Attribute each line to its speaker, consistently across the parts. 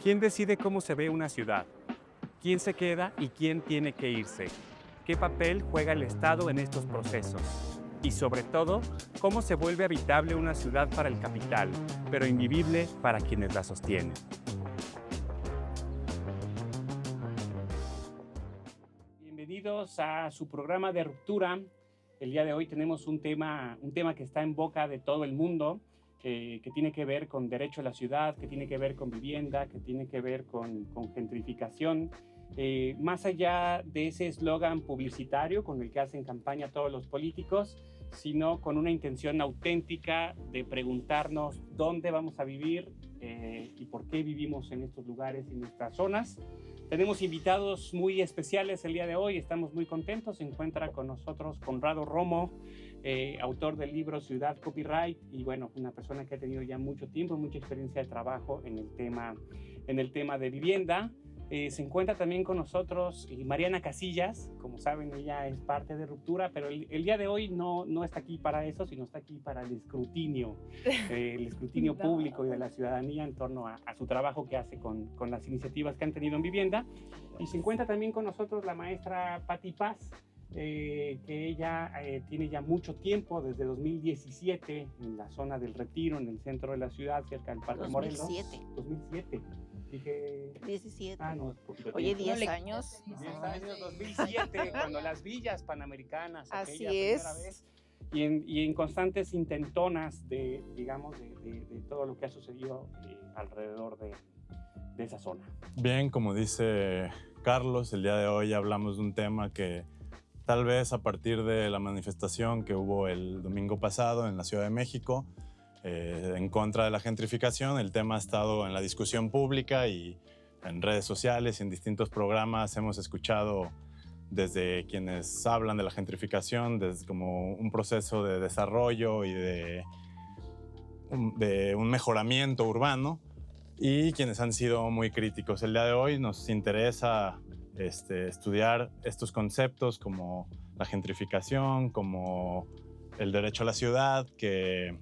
Speaker 1: ¿Quién decide cómo se ve una ciudad? ¿Quién se queda y quién tiene que irse? ¿Qué papel juega el Estado en estos procesos? Y sobre todo, ¿cómo se vuelve habitable una ciudad para el capital, pero invivible para quienes la sostienen? Bienvenidos a su programa de Ruptura. El día de hoy tenemos un tema que está en boca de todo el mundo, que tiene que ver con derecho a la ciudad, que tiene que ver con vivienda, que tiene que ver con gentrificación. Más allá de ese eslogan publicitario con el que hacen campaña todos los políticos, sino con una intención auténtica de preguntarnos dónde vamos a vivir y por qué vivimos en estos lugares y en estas zonas. Tenemos invitados muy especiales el día de hoy, estamos muy contentos. Se encuentra con nosotros Conrado Romo, autor del libro Ciudad Copyright, y bueno, una persona que ha tenido ya mucho tiempo, mucha experiencia de trabajo en el tema de vivienda. Se encuentra también con nosotros Mariana Casillas. Como saben, ella es parte de Ruptura, pero el día de hoy no está aquí para eso, sino está aquí para el escrutinio no. Público y de la ciudadanía en torno a su trabajo que hace con las iniciativas que han tenido en vivienda. Y se encuentra también con nosotros la maestra Patti Paz, que ella tiene ya mucho tiempo, desde 2017, en la zona del Retiro, en el centro de la ciudad, cerca del Parque Morelos. 2007. Dije...
Speaker 2: 17.
Speaker 1: No,
Speaker 2: Oye, 10 años.
Speaker 1: 10 años, 2007, cuando las villas panamericanas,
Speaker 2: Así
Speaker 1: aquella
Speaker 2: es.
Speaker 1: primera vez, y en constantes intentonas de todo lo que ha sucedido alrededor de esa zona.
Speaker 3: Bien, como dice Carlos, el día de hoy hablamos de un tema que tal vez a partir de la manifestación que hubo el domingo pasado en la Ciudad de México, en contra de la gentrificación, el tema ha estado en la discusión pública y en redes sociales y en distintos programas hemos escuchado desde quienes hablan de la gentrificación, desde como un proceso de desarrollo y de un mejoramiento urbano, y quienes han sido muy críticos. El día de hoy nos interesa estudiar estos conceptos como la gentrificación, como el derecho a la ciudad, que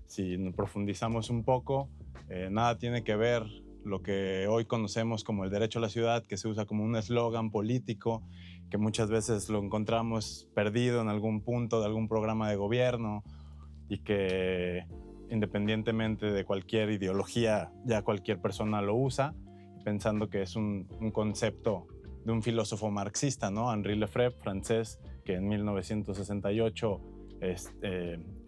Speaker 3: si profundizamos un poco, nada tiene que ver lo que hoy conocemos como el derecho a la ciudad, que se usa como un eslogan político, que muchas veces lo encontramos perdido en algún punto de algún programa de gobierno y que independientemente de cualquier ideología, ya cualquier persona lo usa, pensando que es un concepto de un filósofo marxista, ¿no? Henri Lefebvre, francés, que en 1968,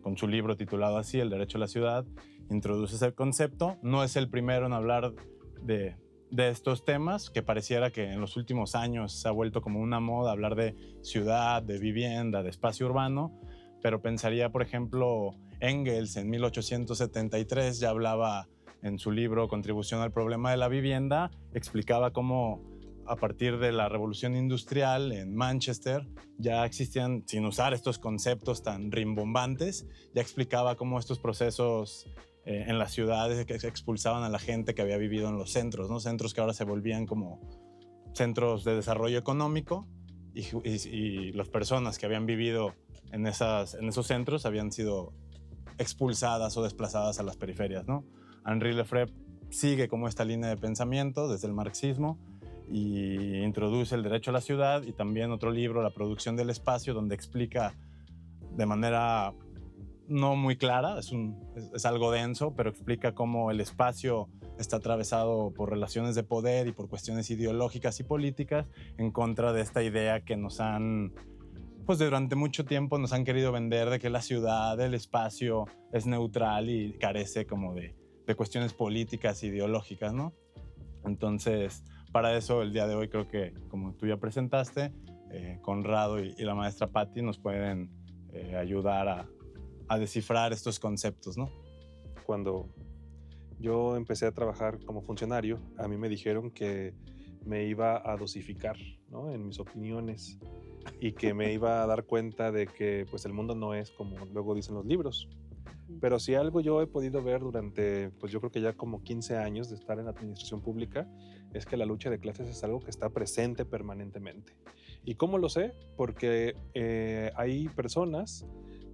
Speaker 3: con su libro titulado así, El derecho a la ciudad, introduce ese concepto. No es el primero en hablar de estos temas, que pareciera que en los últimos años se ha vuelto como una moda hablar de ciudad, de vivienda, de espacio urbano, pero pensaría, por ejemplo, Engels en 1873 ya hablaba en su libro Contribución al problema de la vivienda, explicaba cómo a partir de la revolución industrial en Manchester ya existían, sin usar estos conceptos tan rimbombantes, ya explicaba cómo estos procesos en las ciudades que expulsaban a la gente que había vivido en los centros, ¿no? Centros que ahora se volvían como centros de desarrollo económico, y las personas que habían vivido en esos centros habían sido expulsadas o desplazadas a las periferias, ¿no? Henri Lefebvre sigue como esta línea de pensamiento desde el marxismo y introduce el derecho a la ciudad, y también otro libro, La producción del espacio, donde explica de manera no muy clara, es algo denso, pero explica cómo el espacio está atravesado por relaciones de poder y por cuestiones ideológicas y políticas en contra de esta idea que nos han, pues durante mucho tiempo nos han querido vender de que la ciudad, el espacio es neutral y carece como de cuestiones políticas, ideológicas, ¿no? Entonces, para eso el día de hoy creo que, como tú ya presentaste, Conrado y la maestra Patti nos pueden ayudar a descifrar estos conceptos, ¿no?
Speaker 4: Cuando yo empecé a trabajar como funcionario, a mí me dijeron que me iba a dosificar, ¿no?, en mis opiniones, y que me iba a dar cuenta de que pues, el mundo no es como luego dicen los libros. Pero si algo yo he podido ver durante, pues yo creo que ya como 15 años de estar en la administración pública, es que la lucha de clases es algo que está presente permanentemente. ¿Y cómo lo sé? Porque hay personas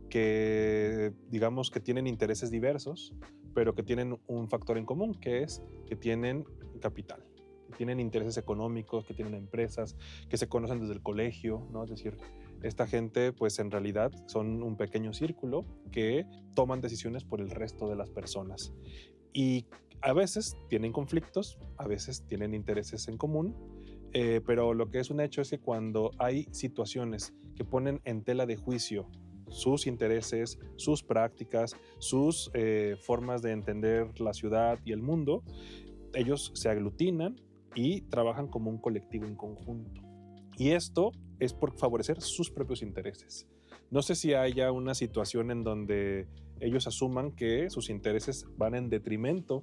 Speaker 4: que, digamos, que tienen intereses diversos, pero que tienen un factor en común, que es que tienen capital, que tienen intereses económicos, que tienen empresas, que se conocen desde el colegio, ¿no? Es decir, esta gente, pues en realidad son un pequeño círculo que toman decisiones por el resto de las personas. Y a veces tienen conflictos, a veces tienen intereses en común, pero lo que es un hecho es que cuando hay situaciones que ponen en tela de juicio sus intereses, sus prácticas, sus formas de entender la ciudad y el mundo, ellos se aglutinan y trabajan como un colectivo en conjunto. Y esto es por favorecer sus propios intereses. No sé si haya una situación en donde ellos asuman que sus intereses van en detrimento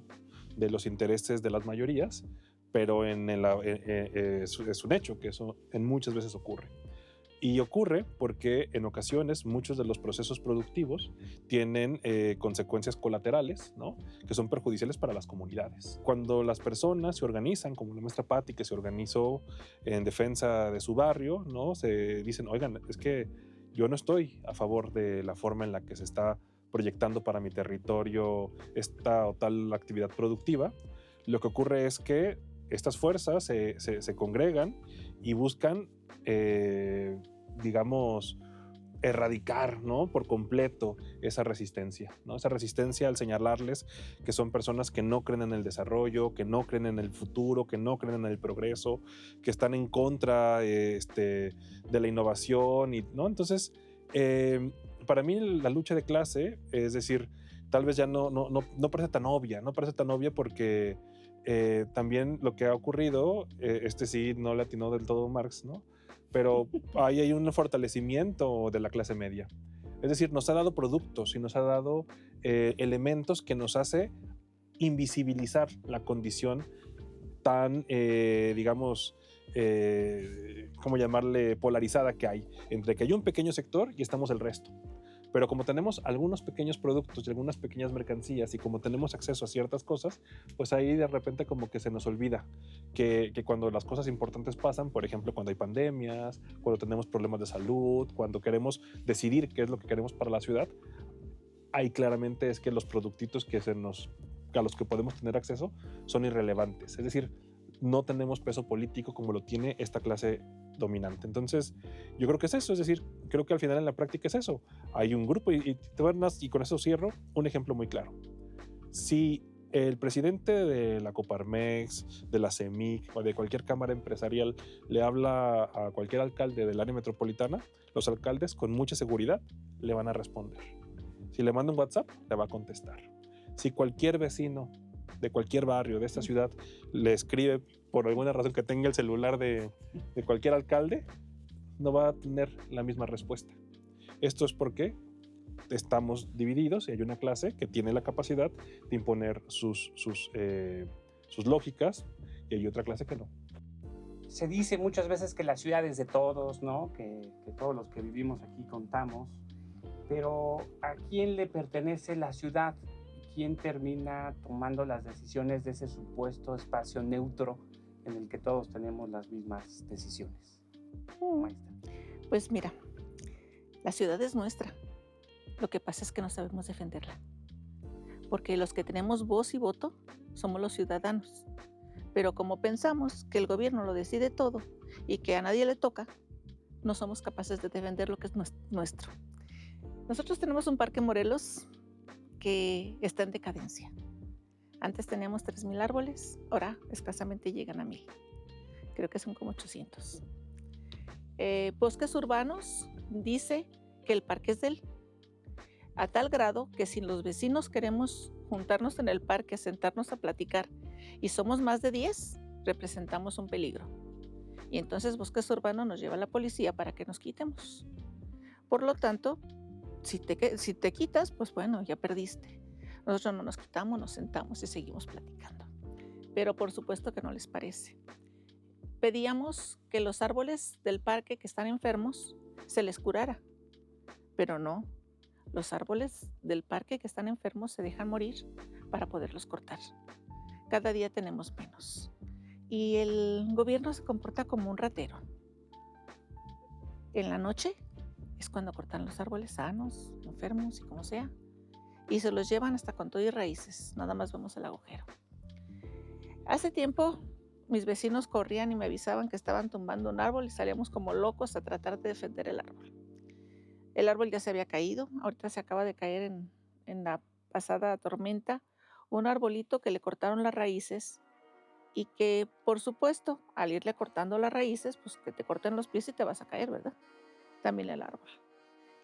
Speaker 4: de los intereses de las mayorías, pero es un hecho que eso en muchas veces ocurre. Y ocurre porque en ocasiones muchos de los procesos productivos tienen consecuencias colaterales, ¿no? Que son perjudiciales para las comunidades. Cuando las personas se organizan, como la maestra Patti, que se organizó en defensa de su barrio, ¿no? Se dicen, oigan, es que yo no estoy a favor de la forma en la que se está proyectando para mi territorio esta o tal actividad productiva. Lo que ocurre es que estas fuerzas se congregan y buscan digamos, erradicar, ¿no? Por completo esa resistencia, ¿no? Esa resistencia al señalarles que son personas que no creen en el desarrollo, que no creen en el futuro, que no creen en el progreso, que están en contra de la innovación, ¿no? Entonces, para mí la lucha de clase, es decir, tal vez ya no parece tan obvia porque también lo que ha ocurrido, sí no le atinó del todo Marx, ¿no? Pero ahí hay un fortalecimiento de la clase media. Es decir, nos ha dado productos y nos ha dado elementos que nos hace invisibilizar la condición tan, digamos, ¿cómo llamarle? Polarizada que hay, entre que hay un pequeño sector y estamos el resto. Pero como tenemos algunos pequeños productos y algunas pequeñas mercancías y como tenemos acceso a ciertas cosas, pues ahí de repente como que se nos olvida que cuando las cosas importantes pasan, por ejemplo, cuando hay pandemias, cuando tenemos problemas de salud, cuando queremos decidir qué es lo que queremos para la ciudad, ahí claramente es que los productitos a los que podemos tener acceso son irrelevantes. Es decir, no tenemos peso político como lo tiene esta clase dominante. Entonces, yo creo que es eso, es decir, creo que al final en la práctica es eso. Hay un grupo y con eso cierro, un ejemplo muy claro. Si el presidente de la Coparmex, de la CEMIC o de cualquier cámara empresarial le habla a cualquier alcalde del área metropolitana, los alcaldes con mucha seguridad le van a responder. Si le manda un WhatsApp, le va a contestar. Si cualquier vecino de cualquier barrio de esta ciudad le escribe por alguna razón que tenga el celular de cualquier alcalde, no va a tener la misma respuesta. Esto es porque estamos divididos y hay una clase que tiene la capacidad de imponer sus lógicas y hay otra clase que no.
Speaker 1: Se dice muchas veces que la ciudad es de todos, ¿no? Que todos los que vivimos aquí contamos, pero ¿a quién le pertenece la ciudad? ¿Quién termina tomando las decisiones de ese supuesto espacio neutro en el que todos tenemos las mismas decisiones? Maestra.
Speaker 2: Pues mira, la ciudad es nuestra. Lo que pasa es que no sabemos defenderla. Porque los que tenemos voz y voto somos los ciudadanos. Pero como pensamos que el gobierno lo decide todo y que a nadie le toca, no somos capaces de defender lo que es nuestro. Nosotros tenemos un parque Morelos que está en decadencia. Antes teníamos 3,000 árboles, ahora escasamente llegan a 1,000. Creo que son como 800. Bosques Urbanos dice que el parque es de él, a tal grado que si los vecinos queremos juntarnos en el parque, sentarnos a platicar y somos más de 10, representamos un peligro. Y entonces Bosques Urbanos nos lleva a la policía para que nos quitemos. Por lo tanto, si te quitas, pues bueno, ya perdiste. Nosotros no nos quitamos, nos sentamos y seguimos platicando. Pero por supuesto que no les parece. Pedíamos que los árboles del parque que están enfermos se les curara, pero no. Los árboles del parque que están enfermos se dejan morir para poderlos cortar. Cada día tenemos menos. Y el gobierno se comporta como un ratero. En la noche es cuando cortan los árboles sanos, enfermos y como sea, y se los llevan hasta con todo y raíces, nada más vemos el agujero. Hace tiempo mis vecinos corrían y me avisaban que estaban tumbando un árbol y salíamos como locos a tratar de defender el árbol. El árbol ya se había caído, ahorita se acaba de caer en la pasada tormenta, un arbolito que le cortaron las raíces y que, por supuesto, al irle cortando las raíces, pues que te corten los pies y te vas a caer, ¿verdad? También el árbol.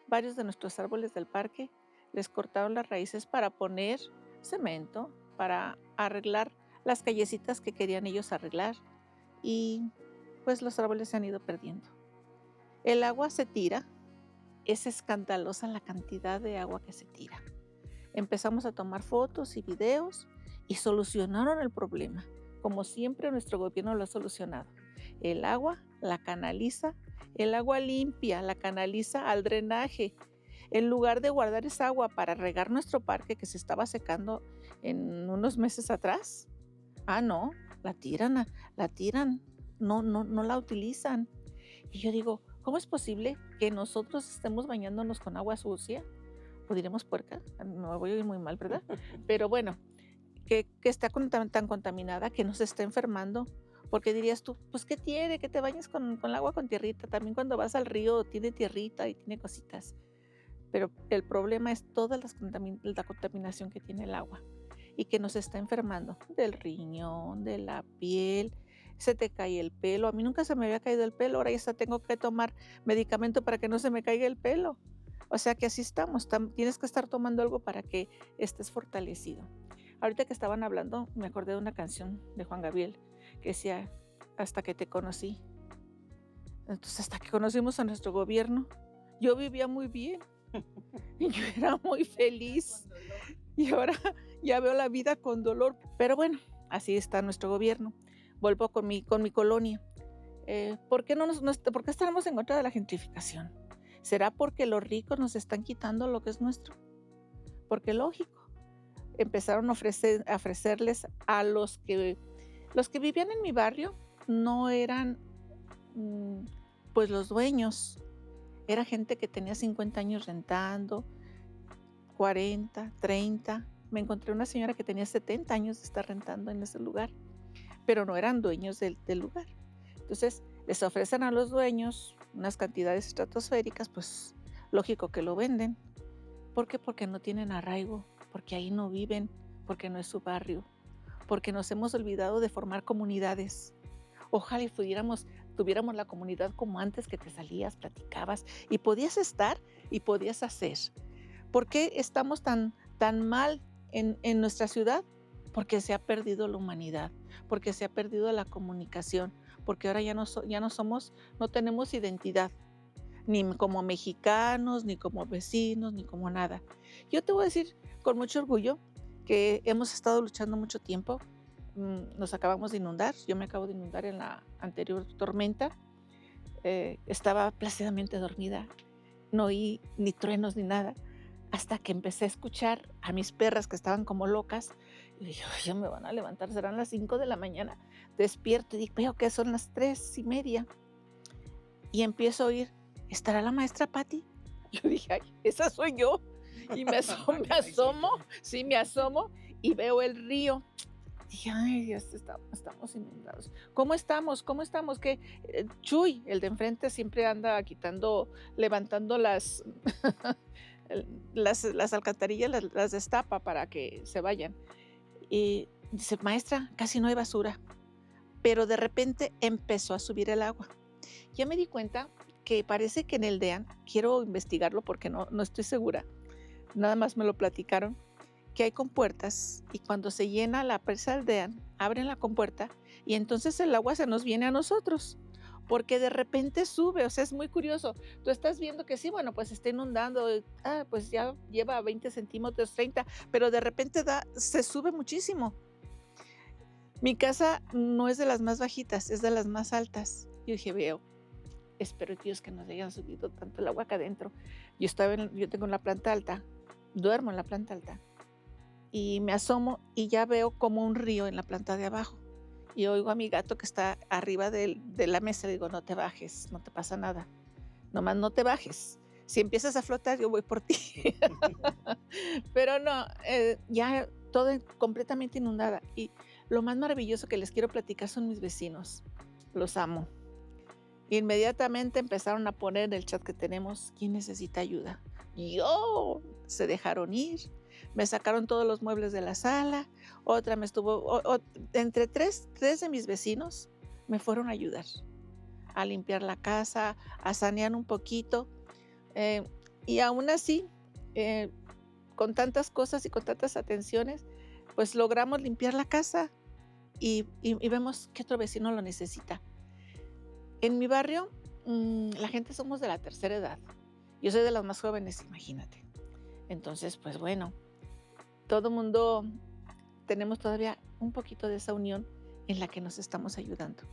Speaker 2: Varios de nuestros árboles del parque les cortaron las raíces para poner cemento, para arreglar las callecitas que querían ellos arreglar y pues los árboles se han ido perdiendo. El agua se tira, es escandalosa la cantidad de agua que se tira. Empezamos a tomar fotos y videos y solucionaron el problema. Como siempre, nuestro gobierno lo ha solucionado. El agua la canaliza, el agua limpia la canaliza al drenaje. En lugar de guardar esa agua para regar nuestro parque que se estaba secando en unos meses atrás, no, la tiran, no la utilizan. Y yo digo, ¿cómo es posible que nosotros estemos bañándonos con agua sucia? ¿O diremos puerca? Me voy a ir muy mal, ¿verdad? Pero bueno, que está tan contaminada que nos está enfermando. Porque dirías tú, pues ¿qué tiene? Que te bañes con el agua con tierrita. También cuando vas al río tiene tierrita y tiene cositas. Pero el problema es toda la contaminación que tiene el agua y que nos está enfermando del riñón, de la piel. Se te cae el pelo. A mí nunca se me había caído el pelo. Ahora ya tengo que tomar medicamento para que no se me caiga el pelo. O sea que así estamos. Tienes que estar tomando algo para que estés fortalecido. Ahorita que estaban hablando, me acordé de una canción de Juan Gabriel que decía, hasta que te conocí. Entonces, hasta que conocimos a nuestro gobierno, yo vivía muy bien. Y yo era muy feliz. Y ahora ya veo la vida con dolor. Pero bueno, así está nuestro gobierno. Vuelvo con mi colonia. ¿Por qué estaremos en contra de la gentrificación? ¿Será porque los ricos nos están quitando lo que es nuestro? Porque lógico, empezaron a ofrecerles a los que vivían en mi barrio, no eran pues los dueños. Era gente que tenía 50 años rentando, 40, 30. Me encontré una señora que tenía 70 años de estar rentando en ese lugar, pero no eran dueños del lugar. Entonces, les ofrecen a los dueños unas cantidades estratosféricas, pues lógico que lo venden. ¿Por qué? Porque no tienen arraigo, porque ahí no viven, porque no es su barrio, porque nos hemos olvidado de formar comunidades. Ojalá tuviéramos la comunidad como antes, que te salías, platicabas y podías estar y podías hacer. ¿Por qué estamos tan mal en nuestra ciudad? Porque se ha perdido la humanidad, porque se ha perdido la comunicación, porque ahora ya no tenemos identidad, ni como mexicanos, ni como vecinos, ni como nada. Yo te voy a decir con mucho orgullo que hemos estado luchando mucho tiempo. Nos acabamos de inundar, yo me acabo de inundar en la anterior tormenta. Estaba plácidamente dormida, no oí ni truenos ni nada, hasta que empecé a escuchar a mis perras que estaban como locas. Y dije, ya me van a levantar, serán las 5 de la mañana. Despierto y veo que son las 3:30. Y empiezo a oír, ¿estará la maestra Patti? Yo dije, ay, esa soy yo. Y me asomo y veo el río. Dije, ay, ya estamos inundados. ¿Cómo estamos? Que Chuy, el de enfrente, siempre anda levantando las alcantarillas, las destapa para que se vayan. Y dice, maestra, casi no hay basura. Pero de repente empezó a subir el agua. Ya me di cuenta que parece que en el DEAN, quiero investigarlo porque no estoy segura, nada más me lo platicaron, que hay compuertas y cuando se llena la presa del DEAN, abren la compuerta y entonces el agua se nos viene a nosotros, porque de repente sube. O sea, es muy curioso. Tú estás viendo que sí, bueno, pues está inundando, pues ya lleva 20 centímetros, 30, pero de repente se sube muchísimo. Mi casa no es de las más bajitas, es de las más altas. Yo dije, espero, Dios, que no se haya subido tanto el agua acá adentro. Yo tengo la planta alta, duermo en la planta alta, y me asomo y ya veo como un río en la planta de abajo. Y oigo a mi gato que está arriba de la mesa. Le digo, no te bajes, no te pasa nada. Nomás no te bajes. Si empiezas a flotar, yo voy por ti. Pero no, ya todo completamente inundada. Y lo más maravilloso que les quiero platicar son mis vecinos. Los amo. Inmediatamente empezaron a poner en el chat que tenemos, ¿quién necesita ayuda? Yo, se dejaron ir, me sacaron todos los muebles de la sala, otra me estuvo, entre tres de mis vecinos me fueron a ayudar a limpiar la casa, a sanear un poquito, y aún así, con tantas cosas y con tantas atenciones, pues logramos limpiar la casa y vemos que otro vecino lo necesita. En mi barrio, la gente somos de la tercera edad. Yo soy de las más jóvenes, imagínate. Entonces, pues bueno, todo mundo tenemos todavía un poquito de esa unión en la que nos estamos ayudando.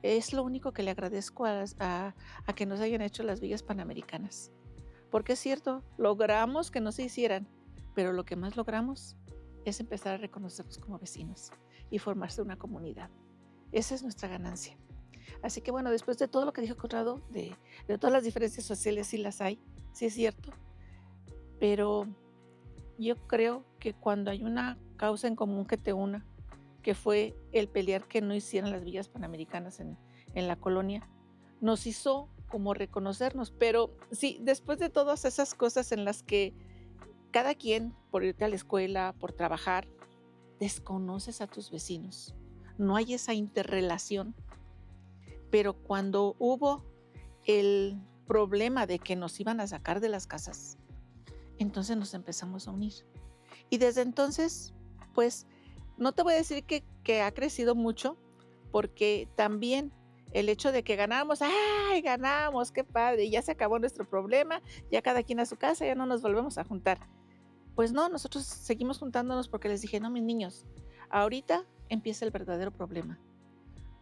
Speaker 2: Es lo único que le agradezco a que nos hayan hecho las villas panamericanas. Porque es cierto, logramos que no se hicieran, pero lo que más logramos es empezar a reconocernos como vecinos y formarse una comunidad. Esa es nuestra ganancia. Así que bueno, después de todo lo que dijo Conrado, de todas las diferencias sociales, sí las hay, sí es cierto, pero yo creo que cuando hay una causa en común que te una, que fue el pelear que no hicieran las villas panamericanas en la colonia, nos hizo como reconocernos. Pero sí, después de todas esas cosas en las que cada quien, por irte a la escuela, por trabajar, desconoces a tus vecinos, no hay esa interrelación. Pero cuando hubo el problema de que nos iban a sacar de las casas, entonces nos empezamos a unir. Y desde entonces, pues, no te voy a decir que ha crecido mucho, porque también el hecho de que ganamos, ¡ay, ganamos! ¡Qué padre! Ya se acabó nuestro problema, ya cada quien a su casa, ya no nos volvemos a juntar. Pues no, nosotros seguimos juntándonos porque les dije, no, mis niños, ahorita empieza el verdadero problema.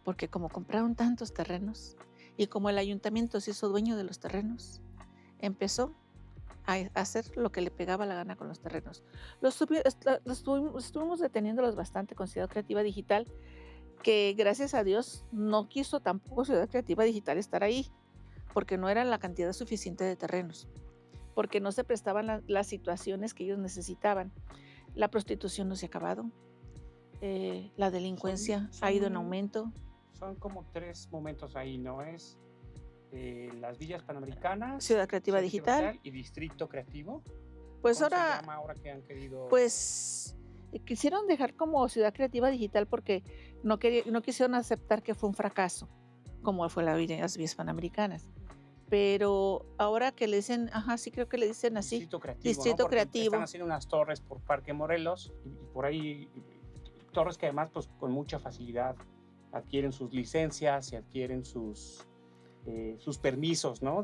Speaker 2: Porque como compraron tantos terrenos y como el ayuntamiento se hizo dueño de los terrenos, empezó a hacer lo que le pegaba la gana con los terrenos. Estuvimos deteniéndolos bastante con Ciudad Creativa Digital, que gracias a Dios no quiso tampoco Ciudad Creativa Digital estar ahí, porque no era la cantidad suficiente de terrenos, porque no se prestaban las situaciones que ellos necesitaban. La prostitución no se ha acabado, la delincuencia ha ido en aumento.
Speaker 1: Son como tres momentos ahí, ¿no? Es las villas panamericanas,
Speaker 2: Ciudad Creativa Digital
Speaker 1: y Distrito Creativo.
Speaker 2: Pues
Speaker 1: ¿Cómo
Speaker 2: ahora,
Speaker 1: se llama ahora que han querido?
Speaker 2: pues quisieron dejar como Ciudad Creativa Digital porque no quisieron aceptar que fue un fracaso, como fue las villas panamericanas. Pero ahora que le dicen, sí creo que le dicen así,
Speaker 1: Distrito Creativo,
Speaker 2: Distrito
Speaker 1: ¿no? Porque
Speaker 2: Creativo.
Speaker 1: están haciendo unas torres por Parque Morelos y por ahí torres que además pues con mucha facilidad adquieren sus licencias y adquieren sus permisos, ¿no?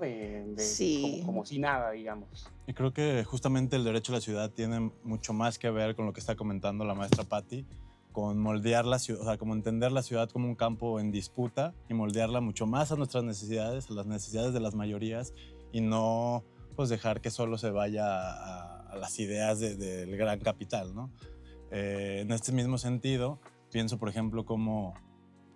Speaker 2: Sí.
Speaker 1: Como si nada, digamos.
Speaker 3: Y creo que justamente el derecho a la ciudad tiene mucho más que ver con lo que está comentando la maestra Patti, con moldear la ciudad, o sea, como entender la ciudad como un campo en disputa y moldearla mucho más a nuestras necesidades, a las necesidades de las mayorías, y no pues dejar que solo se vaya a las ideas del gran capital, ¿no? En este mismo sentido, pienso, por ejemplo, cómo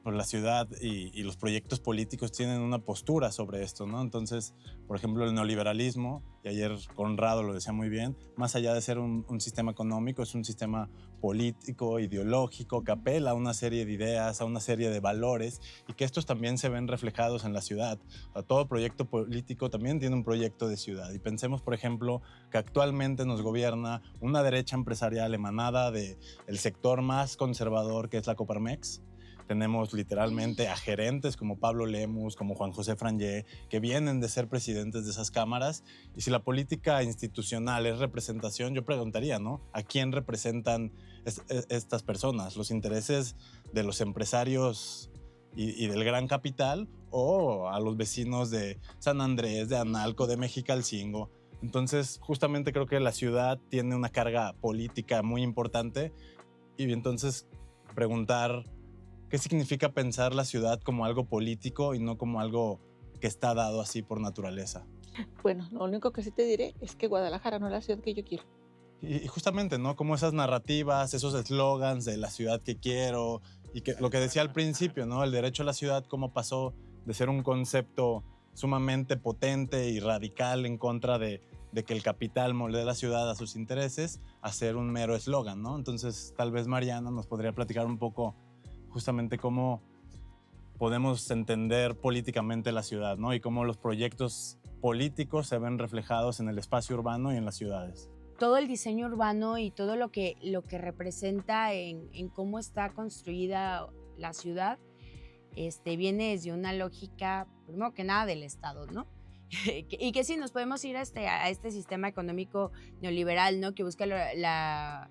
Speaker 3: por la ciudad y los proyectos políticos tienen una postura sobre esto, ¿no? Entonces, por ejemplo, el neoliberalismo, y ayer Conrado lo decía muy bien, más allá de ser un sistema económico, es un sistema político, ideológico, que apela a una serie de ideas, a una serie de valores, y que estos también se ven reflejados en la ciudad. O sea, todo proyecto político también tiene un proyecto de ciudad. Y pensemos, por ejemplo, que actualmente nos gobierna una derecha empresarial emanada del sector más conservador, que es la Coparmex. Tenemos literalmente a gerentes como Pablo Lemus, como Juan José Frangé, que vienen de ser presidentes de esas cámaras. Y si la política institucional es representación, yo preguntaría, ¿no? ¿A quién representan estas personas? ¿Los intereses de los empresarios y del gran capital o a los vecinos de San Andrés, de Analco, de Mexicalcingo? Entonces, justamente creo que la ciudad tiene una carga política muy importante y entonces preguntar ¿qué significa pensar la ciudad como algo político y no como algo que está dado así por naturaleza?
Speaker 2: Bueno, lo único que sí te diré es que Guadalajara no es la ciudad que yo quiero.
Speaker 3: Y justamente, ¿no? Como esas narrativas, esos eslogans de la ciudad que quiero y que lo que decía al principio, ¿no? El derecho a la ciudad, cómo pasó de ser un concepto sumamente potente y radical en contra de de que el capital moldee la ciudad a sus intereses a ser un mero eslogan, ¿no? Entonces, tal vez Mariana nos podría platicar un poco justamente cómo podemos entender políticamente la ciudad, ¿no? Y cómo los proyectos políticos se ven reflejados en el espacio urbano y en las ciudades.
Speaker 5: Todo el diseño urbano y todo lo que representa en cómo está construida la ciudad viene desde una lógica, primero que nada, del Estado, ¿no? Y que sí, nos podemos ir a este sistema económico neoliberal, ¿no? Que busca la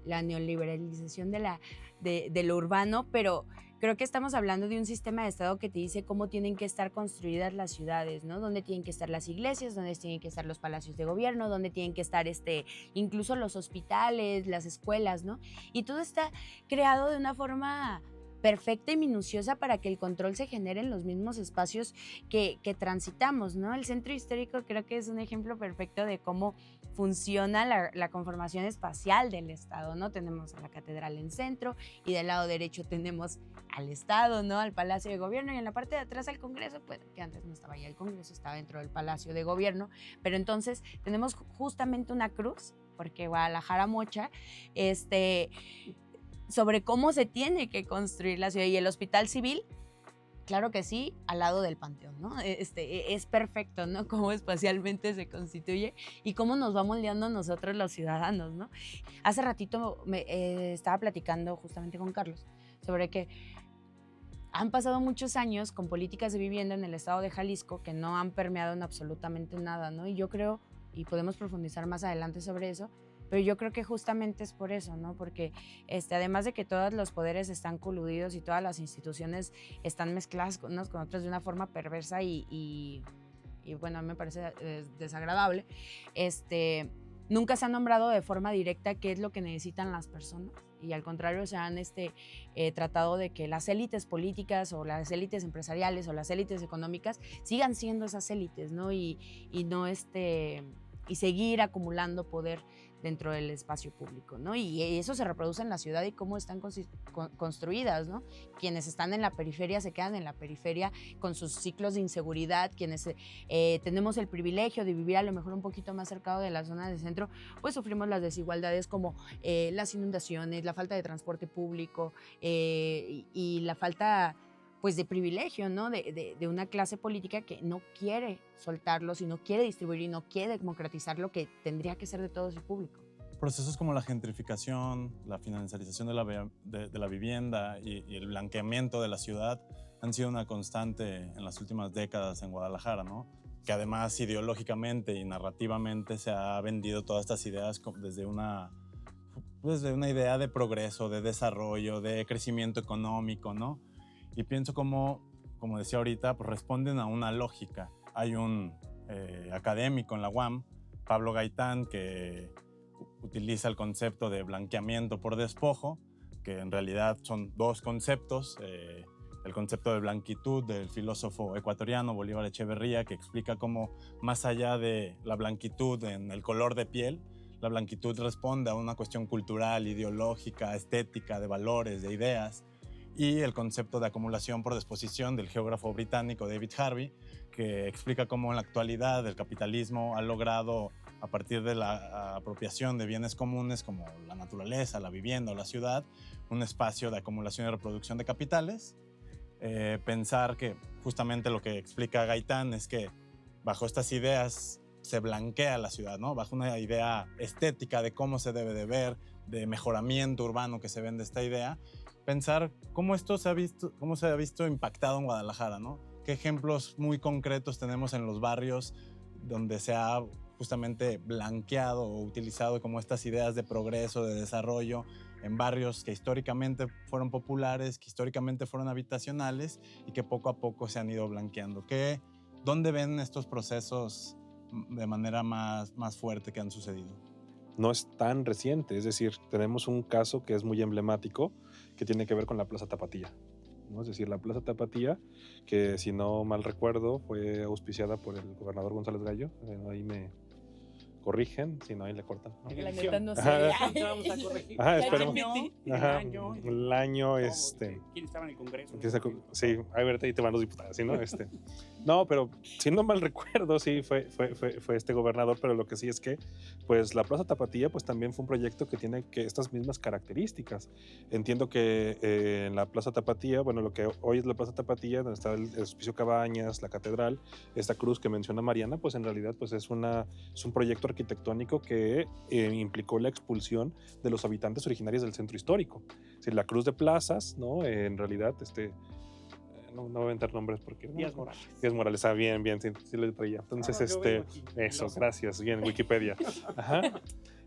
Speaker 5: neoliberalización de lo urbano, pero creo que estamos hablando de un sistema de Estado que te dice cómo tienen que estar construidas las ciudades, ¿no? Dónde tienen que estar las iglesias, dónde tienen que estar los palacios de gobierno, dónde tienen que estar incluso los hospitales, las escuelas, ¿no? Y todo está creado de una forma perfecta y minuciosa para que el control se genere en los mismos espacios que transitamos, ¿no? El centro histórico creo que es un ejemplo perfecto de cómo funciona la conformación espacial del Estado, ¿no? Tenemos a la catedral en centro y del lado derecho tenemos al Estado, ¿no? Al Palacio de Gobierno, y en la parte de atrás al Congreso, pues que antes no estaba ya el Congreso, estaba dentro del Palacio de Gobierno, pero entonces tenemos justamente una cruz, porque Guadalajara mocha, sobre cómo se tiene que construir la ciudad. Y el Hospital Civil, claro que sí, al lado del Panteón, ¿no? Es perfecto, ¿no? Cómo espacialmente se constituye y cómo nos va moldeando a nosotros los ciudadanos, ¿no? Hace ratito estaba platicando justamente con Carlos sobre que han pasado muchos años con políticas de vivienda en el estado de Jalisco que no han permeado en absolutamente nada, ¿no? Y yo creo, y podemos profundizar más adelante sobre eso, pero yo creo que justamente es por eso, ¿no? Porque además de que todos los poderes están coludidos y todas las instituciones están mezcladas unas con otras de una forma perversa y bueno, a mí me parece desagradable, nunca se ha nombrado de forma directa qué es lo que necesitan las personas. Y al contrario, se han tratado de que las élites políticas o las élites empresariales o las élites económicas sigan siendo esas élites, ¿no? Y seguir acumulando poder dentro del espacio público, ¿no? Y eso se reproduce en la ciudad y cómo están construidas, ¿no? Quienes están en la periferia se quedan en la periferia con sus ciclos de inseguridad, quienes tenemos el privilegio de vivir a lo mejor un poquito más cercado de la zona de centro, pues sufrimos las desigualdades como las inundaciones, la falta de transporte público y la falta pues de privilegio, ¿no? De una clase política que no quiere soltarlos y no quiere distribuir y no quiere democratizar lo que tendría que ser de todo su público.
Speaker 3: Procesos como la gentrificación, la financiarización de la vivienda y el blanqueamiento de la ciudad han sido una constante en las últimas décadas en Guadalajara, ¿no? Que además ideológicamente y narrativamente se ha vendido todas estas ideas desde una idea de progreso, de desarrollo, de crecimiento económico, ¿no? Y pienso como decía ahorita, pues responden a una lógica. Hay un académico en la UAM, Pablo Gaitán, que utiliza el concepto de blanqueamiento por despojo, que en realidad son dos conceptos. El concepto de blanquitud del filósofo ecuatoriano Bolívar Echeverría, que explica cómo más allá de la blanquitud en el color de piel, la blanquitud responde a una cuestión cultural, ideológica, estética, de valores, de ideas. Y el concepto de acumulación por desposición del geógrafo británico David Harvey, que explica cómo en la actualidad el capitalismo ha logrado, a partir de la apropiación de bienes comunes como la naturaleza, la vivienda o la ciudad, un espacio de acumulación y reproducción de capitales. Pensar que justamente lo que explica Gaitán es que bajo estas ideas se blanquea la ciudad, ¿no? Bajo una idea estética de cómo se debe de ver, de mejoramiento urbano que se vende esta idea, pensar cómo esto se ha visto impactado en Guadalajara, ¿no? ¿Qué ejemplos muy concretos tenemos en los barrios donde se ha justamente blanqueado o utilizado como estas ideas de progreso, de desarrollo, en barrios que históricamente fueron populares, que históricamente fueron habitacionales y que poco a poco se han ido blanqueando? ¿Dónde ven estos procesos de manera más fuerte que han sucedido?
Speaker 4: No es tan reciente, es decir, tenemos un caso que es muy emblemático que tiene que ver con la Plaza Tapatía, ¿no? Es decir, la Plaza Tapatía, que si no mal recuerdo fue auspiciada por el gobernador González Gallo, ahí me corrigen, si no, ahí le cortan. ¿no?
Speaker 1: En
Speaker 5: La
Speaker 1: edición.
Speaker 5: neta no sé.
Speaker 4: Ajá.
Speaker 1: Te vamos a corregir.
Speaker 4: Ajá,
Speaker 1: El
Speaker 4: esperemos.
Speaker 1: año, el
Speaker 4: Ajá,
Speaker 1: año,
Speaker 4: el año,
Speaker 1: ¿Quién estaba en el Congreso?
Speaker 4: sí, ahí verte y te van los diputados, ¿sí, no? No, pero si no mal recuerdo, sí, fue este gobernador, pero lo que sí es que, pues, la Plaza Tapatía, pues, también fue un proyecto que tiene estas mismas características. Entiendo que en la Plaza Tapatía, bueno, lo que hoy es la Plaza Tapatía, donde está el Hospicio Cabañas, la catedral, esta cruz que menciona Mariana, pues, en realidad, pues, es un proyecto arquitectónico que implicó la expulsión de los habitantes originarios del centro histórico. Es decir, la cruz de plazas, ¿no? En realidad, no voy a inventar nombres porque...
Speaker 1: Díaz Morales.
Speaker 4: Díaz Morales, bien, sí lo traía. Entonces,
Speaker 1: yo vengo aquí,
Speaker 4: eso,
Speaker 1: filoso.
Speaker 4: gracias, bien, Wikipedia. Ajá.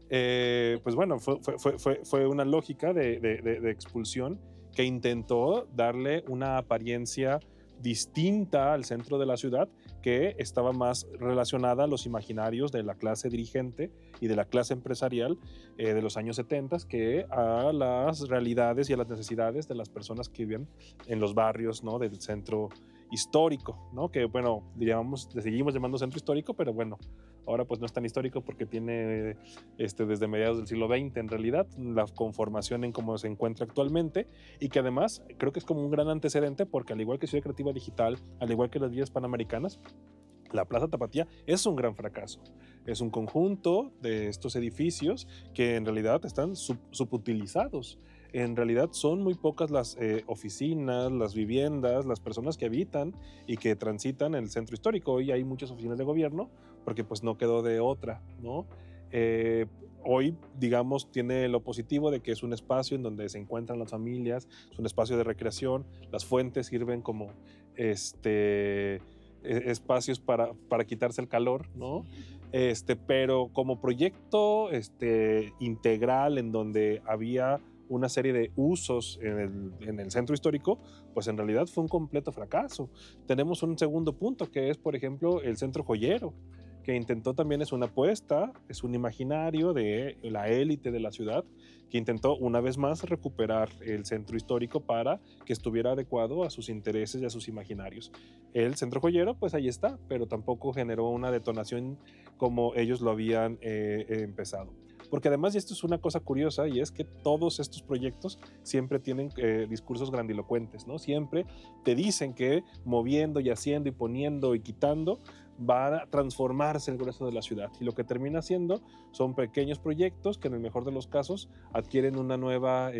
Speaker 4: Pues bueno, fue una lógica de expulsión que intentó darle una apariencia distinta al centro de la ciudad, que estaba más relacionada a los imaginarios de la clase dirigente y de la clase empresarial de los años 70 que a las realidades y a las necesidades de las personas que viven en los barrios, ¿no? Del centro histórico, ¿no? Que bueno, le seguimos llamando centro histórico, pero bueno, ahora pues no es tan histórico porque tiene desde mediados del siglo XX en realidad la conformación en cómo se encuentra actualmente, y que además creo que es como un gran antecedente porque al igual que Ciudad Creativa Digital, al igual que las vías panamericanas, la Plaza Tapatía es un gran fracaso. Es un conjunto de estos edificios que en realidad están subutilizados. En realidad son muy pocas las oficinas, las viviendas, las personas que habitan y que transitan el centro histórico. Hoy hay muchas oficinas de gobierno porque pues no quedó de otra, ¿no? Hoy, digamos, tiene lo positivo de que es un espacio en donde se encuentran las familias, es un espacio de recreación, las fuentes sirven como espacios para quitarse el calor, ¿no? Pero como proyecto integral en donde había una serie de usos en el centro histórico, pues en realidad fue un completo fracaso. Tenemos un segundo punto que es, por ejemplo, el centro joyero, que intentó también, es una apuesta, es un imaginario de la élite de la ciudad, que intentó una vez más recuperar el centro histórico para que estuviera adecuado a sus intereses y a sus imaginarios. El centro joyero, pues ahí está, pero tampoco generó una detonación como ellos lo habían empezado. Porque además, y esto es una cosa curiosa, y es que todos estos proyectos siempre tienen discursos grandilocuentes, ¿no? Siempre te dicen que moviendo y haciendo y poniendo y quitando va a transformarse el grueso de la ciudad, y lo que termina siendo son pequeños proyectos que en el mejor de los casos adquieren una nueva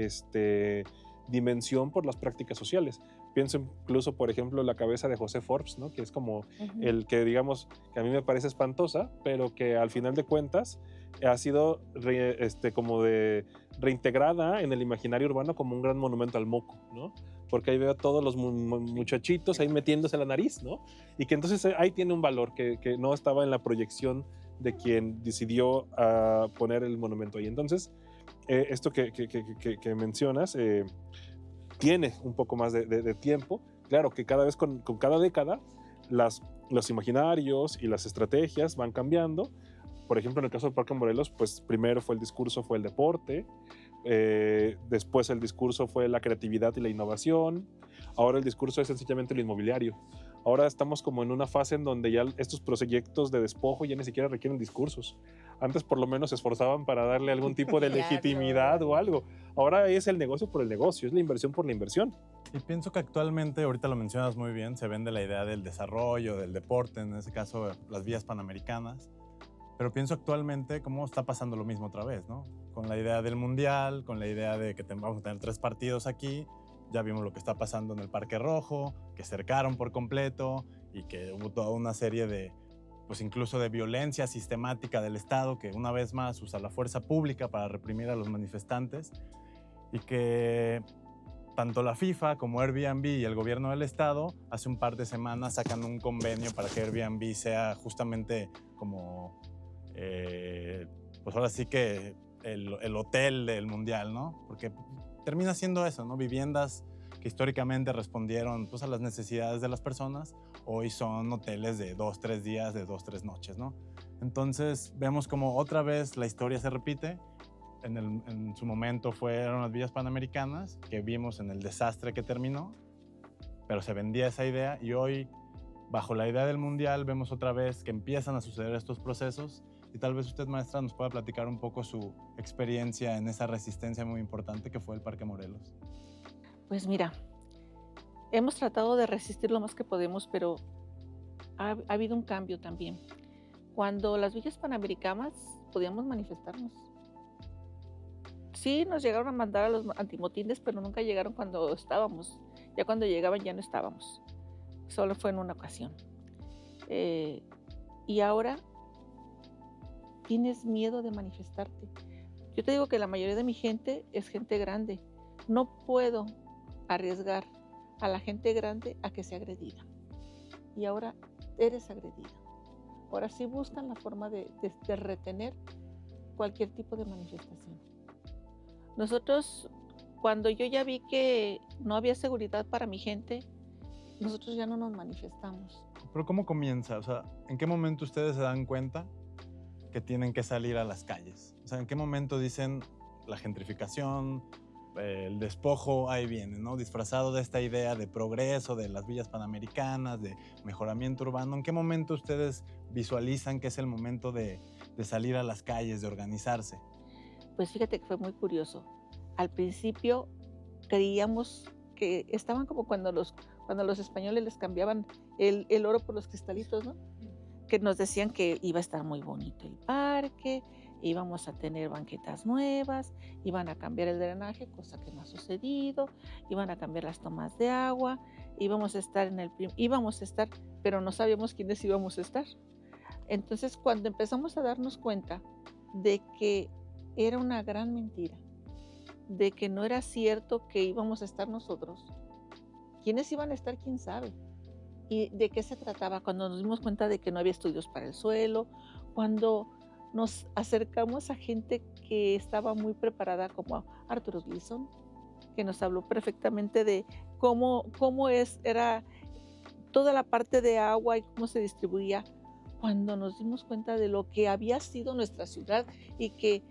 Speaker 4: dimensión por las prácticas sociales. Pienso incluso, por ejemplo, la cabeza de José Forbes, ¿no? Que es como el que, digamos, que a mí me parece espantosa, pero que al final de cuentas ha sido como reintegrada en el imaginario urbano como un gran monumento al moco, ¿no? Porque ahí veo a todos los muchachitos ahí metiéndose la nariz, ¿no? Y que entonces ahí tiene un valor que no estaba en la proyección de quien decidió poner el monumento ahí. Entonces, esto que mencionas tiene un poco más de tiempo. Claro que cada vez con cada década los imaginarios y las estrategias van cambiando. Por ejemplo, en el caso del Parque Morelos, pues primero fue el deporte, después el discurso fue la creatividad y la innovación, ahora el discurso es sencillamente lo inmobiliario. Ahora estamos como en una fase en donde ya estos proyectos de despojo ya ni siquiera requieren discursos. Antes por lo menos se esforzaban para darle algún tipo de legitimidad o algo. Ahora es el negocio por el negocio, es la inversión por la inversión.
Speaker 3: Y pienso que actualmente, ahorita lo mencionas muy bien, se vende la idea del desarrollo, del deporte, en ese caso las vías panamericanas. Pero pienso actualmente cómo está pasando lo mismo otra vez, ¿no? Con la idea del mundial, con la idea de que vamos a tener 3 partidos aquí. Ya vimos lo que está pasando en el Parque Rojo, que cercaron por completo y que hubo toda una serie de, pues incluso de violencia sistemática del Estado, que una vez más usa la fuerza pública para reprimir a los manifestantes, y que tanto la FIFA como Airbnb y el gobierno del Estado hace un par de semanas sacan un convenio para que Airbnb sea justamente como, pues ahora sí que el hotel del mundial, ¿no? Porque termina siendo eso, ¿no? Viviendas que históricamente respondieron pues, a las necesidades de las personas, hoy son hoteles de 2-3 días, de 2-3 noches, ¿no? Entonces vemos como otra vez la historia se repite. En su momento fueron las vías panamericanas, que vimos en el desastre que terminó, pero se vendía esa idea, y hoy, bajo la idea del mundial, vemos otra vez que empiezan a suceder estos procesos y tal vez usted, maestra, nos pueda platicar un poco su experiencia en esa resistencia muy importante que fue el Parque Morelos.
Speaker 2: Pues mira, hemos tratado de resistir lo más que podemos, pero ha habido un cambio también. Cuando las villas panamericanas podíamos manifestarnos. Sí, nos llegaron a mandar a los antimotines, pero nunca llegaron cuando estábamos. Ya cuando llegaban ya no estábamos. Solo fue en una ocasión. Y ahora tienes miedo de manifestarte. Yo te digo que la mayoría de mi gente es gente grande. No puedo arriesgar a la gente grande a que sea agredida. Y ahora eres agredida. Ahora sí buscan la forma de retener cualquier tipo de manifestación. Nosotros, cuando yo ya vi que no había seguridad para mi gente, nosotros ya no nos manifestamos.
Speaker 3: Pero ¿cómo comienza? O sea, ¿en qué momento ustedes se dan cuenta que tienen que salir a las calles? O sea, ¿en qué momento dicen la gentrificación, el despojo, ahí viene, ¿no? Disfrazado de esta idea de progreso, de las villas panamericanas, de mejoramiento urbano. ¿En qué momento ustedes visualizan que es el momento de salir a las calles, de organizarse?
Speaker 2: Pues fíjate que fue muy curioso. Al principio creíamos que estaban como cuando los españoles les cambiaban el oro por los cristalitos, ¿no? Que nos decían que iba a estar muy bonito el parque, íbamos a tener banquetas nuevas, iban a cambiar el drenaje, cosa que no ha sucedido, iban a cambiar las tomas de agua, íbamos a estar, pero no sabíamos quiénes íbamos a estar. Entonces, cuando empezamos a darnos cuenta de que era una gran mentira, de que no era cierto que íbamos a estar nosotros, quiénes iban a estar, quién sabe. ¿Y de qué se trataba? Cuando nos dimos cuenta de que no había estudios para el suelo, cuando nos acercamos a gente que estaba muy preparada, como Arturo Gleason, que nos habló perfectamente de cómo era toda la parte de agua y cómo se distribuía. Cuando nos dimos cuenta de lo que había sido nuestra ciudad y que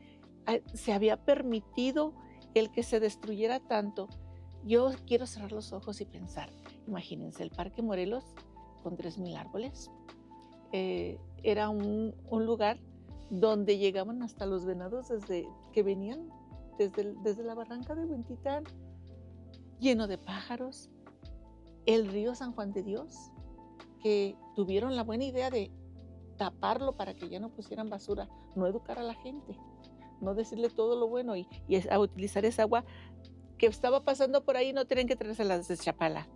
Speaker 2: se había permitido el que se destruyera tanto, yo quiero cerrar los ojos y pensar. Imagínense el Parque Morelos con 3,000 árboles. Era un lugar donde llegaban hasta los venados que venían desde la barranca de Huentitán, lleno de pájaros. El río San Juan de Dios, que tuvieron la buena idea de taparlo para que ya no pusieran basura, no educar a la gente, no decirle todo lo bueno y a utilizar esa agua que estaba pasando por ahí, no tenían que traérselas desde Chapala.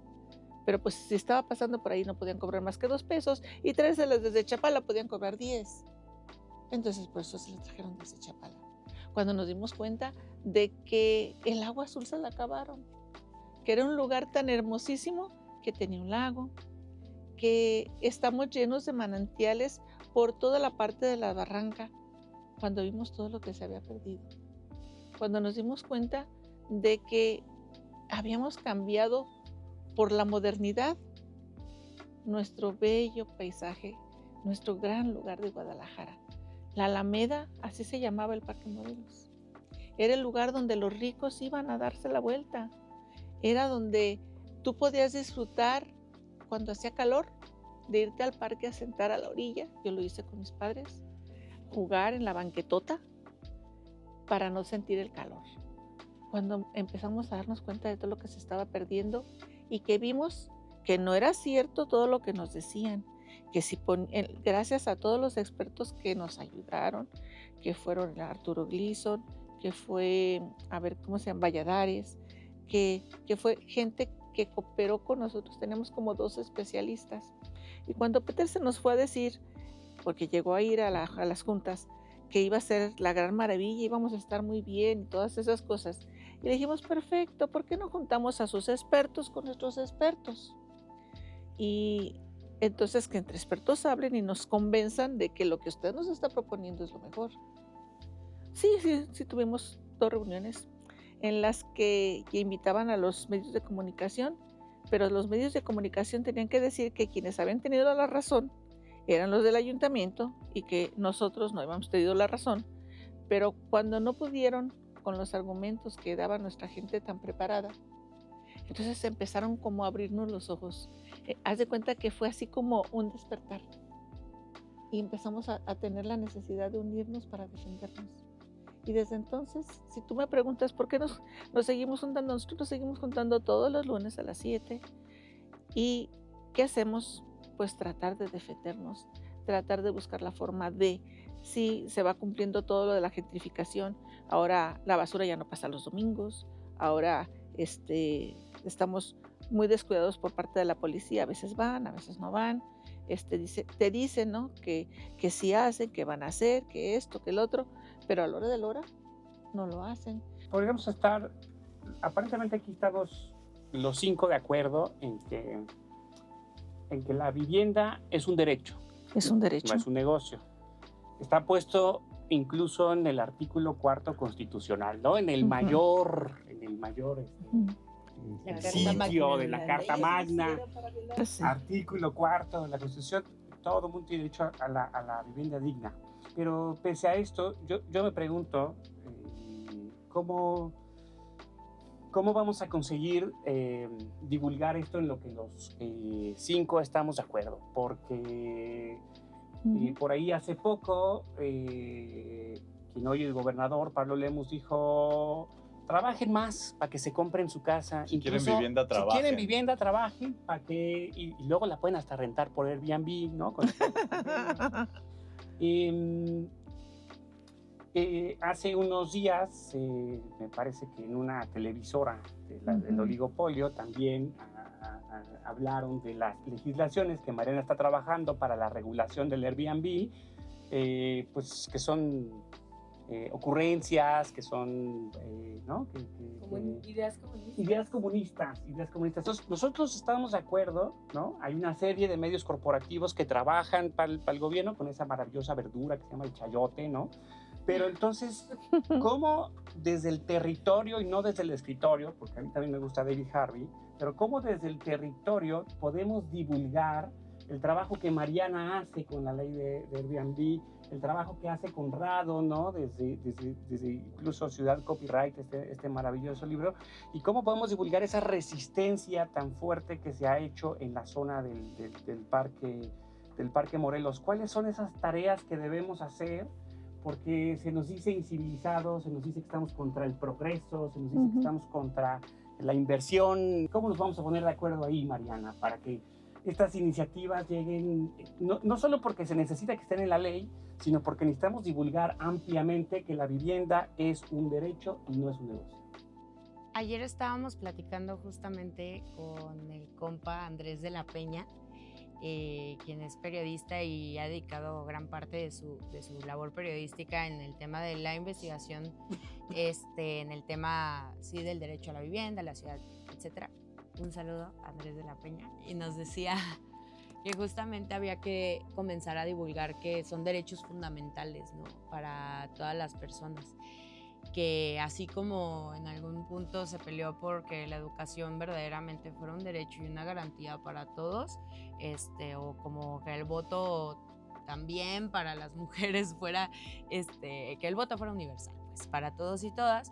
Speaker 2: Pero pues si estaba pasando por ahí no podían cobrar más que 2 pesos y traérselas desde Chapala podían cobrar 10. Entonces por eso se las trajeron desde Chapala. Cuando nos dimos cuenta de que el agua azul se la acabaron, que era un lugar tan hermosísimo que tenía un lago, que estamos llenos de manantiales por toda la parte de la barranca, cuando vimos todo lo que se había perdido. Cuando nos dimos cuenta de que habíamos cambiado por la modernidad nuestro bello paisaje, nuestro gran lugar de Guadalajara. La Alameda, así se llamaba el Parque Morelos. Era el lugar donde los ricos iban a darse la vuelta. Era donde tú podías disfrutar cuando hacía calor de irte al parque a sentar a la orilla. Yo lo hice con mis padres. Jugar en la banquetota para no sentir el calor. Cuando empezamos a darnos cuenta de todo lo que se estaba perdiendo y que vimos que no era cierto todo lo que nos decían, que si gracias a todos los expertos que nos ayudaron, que fueron Arturo Gleason, que fue, Valladares, que fue gente que cooperó con nosotros, tenemos como 2 especialistas. Y cuando Peter se nos fue a decir, porque llegó a ir a las juntas, que iba a ser la gran maravilla, íbamos a estar muy bien y todas esas cosas. Y le dijimos, perfecto, ¿por qué no juntamos a sus expertos con nuestros expertos? Y entonces que entre expertos hablen y nos convenzan de que lo que usted nos está proponiendo es lo mejor. Sí, tuvimos 2 reuniones en las que invitaban a los medios de comunicación, pero los medios de comunicación tenían que decir que quienes habían tenido la razón eran los del ayuntamiento y que nosotros no habíamos tenido la razón, pero cuando no pudieron con los argumentos que daba nuestra gente tan preparada, entonces empezaron como a abrirnos los ojos. Haz de cuenta que fue así como un despertar. y empezamos a tener la necesidad de unirnos para defendernos. Y desde entonces, si tú me preguntas por qué nos seguimos juntando, nosotros nos seguimos juntando todos los lunes a las 7. ¿Y qué hacemos? Pues tratar de defendernos, tratar de buscar la forma de, si se va cumpliendo todo lo de la gentrificación, ahora la basura ya no pasa los domingos, ahora estamos muy descuidados por parte de la policía, a veces van, a veces no van, te dicen, ¿no? que sí hacen, que van a hacer, que esto, que el otro, pero a la hora de la hora no lo hacen.
Speaker 1: Podríamos estar, aparentemente aquí estamos los 5 de acuerdo en que la vivienda es un derecho.
Speaker 2: Es un derecho.
Speaker 1: No es un negocio. Está puesto incluso en el artículo 4 constitucional, ¿no? En el mayor sitio de la Carta Magna, artículo 4 de la Constitución, todo el mundo tiene derecho a la vivienda digna. Pero pese a esto, yo me pregunto, ¿cómo vamos a conseguir divulgar esto en lo que los 5 estamos de acuerdo? Porque por ahí hace poco, quien hoy el gobernador, Pablo Lemus, dijo, trabajen más para que se compren su casa.
Speaker 3: Si quieren
Speaker 1: Incluso,
Speaker 3: vivienda, trabajen.
Speaker 1: Si quieren vivienda, trabajen para que... Y luego la pueden hasta rentar por Airbnb, ¿no? Hace unos días, me parece que en una televisora del oligopolio también hablaron de las legislaciones que Mariana está trabajando para la regulación del Airbnb, pues que son ocurrencias, que son, ¿no?
Speaker 6: Ideas comunistas.
Speaker 1: Ideas comunistas. Entonces, nosotros estamos de acuerdo, ¿no? Hay una serie de medios corporativos que trabajan para el gobierno con esa maravillosa verdura que se llama el chayote, ¿no? Pero entonces, ¿cómo desde el territorio y no desde el escritorio, porque a mí también me gusta David Harvey, pero cómo desde el territorio podemos divulgar el trabajo que Mariana hace con la ley de Airbnb, el trabajo que hace Conrado, ¿no? Desde incluso Ciudad Copyright, este maravilloso libro, y cómo podemos divulgar esa resistencia tan fuerte que se ha hecho en la zona del Parque Morelos? ¿Cuáles son esas tareas que debemos hacer? Porque se nos dice incivilizados, se nos dice que estamos contra el progreso, se nos dice que estamos contra la inversión. ¿Cómo nos vamos a poner de acuerdo ahí, Mariana, para que estas iniciativas lleguen, no solo porque se necesita que estén en la ley, sino porque necesitamos divulgar ampliamente que la vivienda es un derecho y no es un negocio?
Speaker 5: Ayer estábamos platicando justamente con el compa Andrés de la Peña, quien es periodista y ha dedicado gran parte de su labor periodística en el tema de la investigación, en el tema sí, del derecho a la vivienda, la ciudad, etc. Un saludo a Andrés de la Peña, y nos decía que justamente había que comenzar a divulgar que son derechos fundamentales, ¿no? Para todas las personas, que así como en algún punto se peleó porque la educación verdaderamente fuera un derecho y una garantía para todos, o como que el voto también para las mujeres fuera, que el voto fuera universal, pues para todos y todas.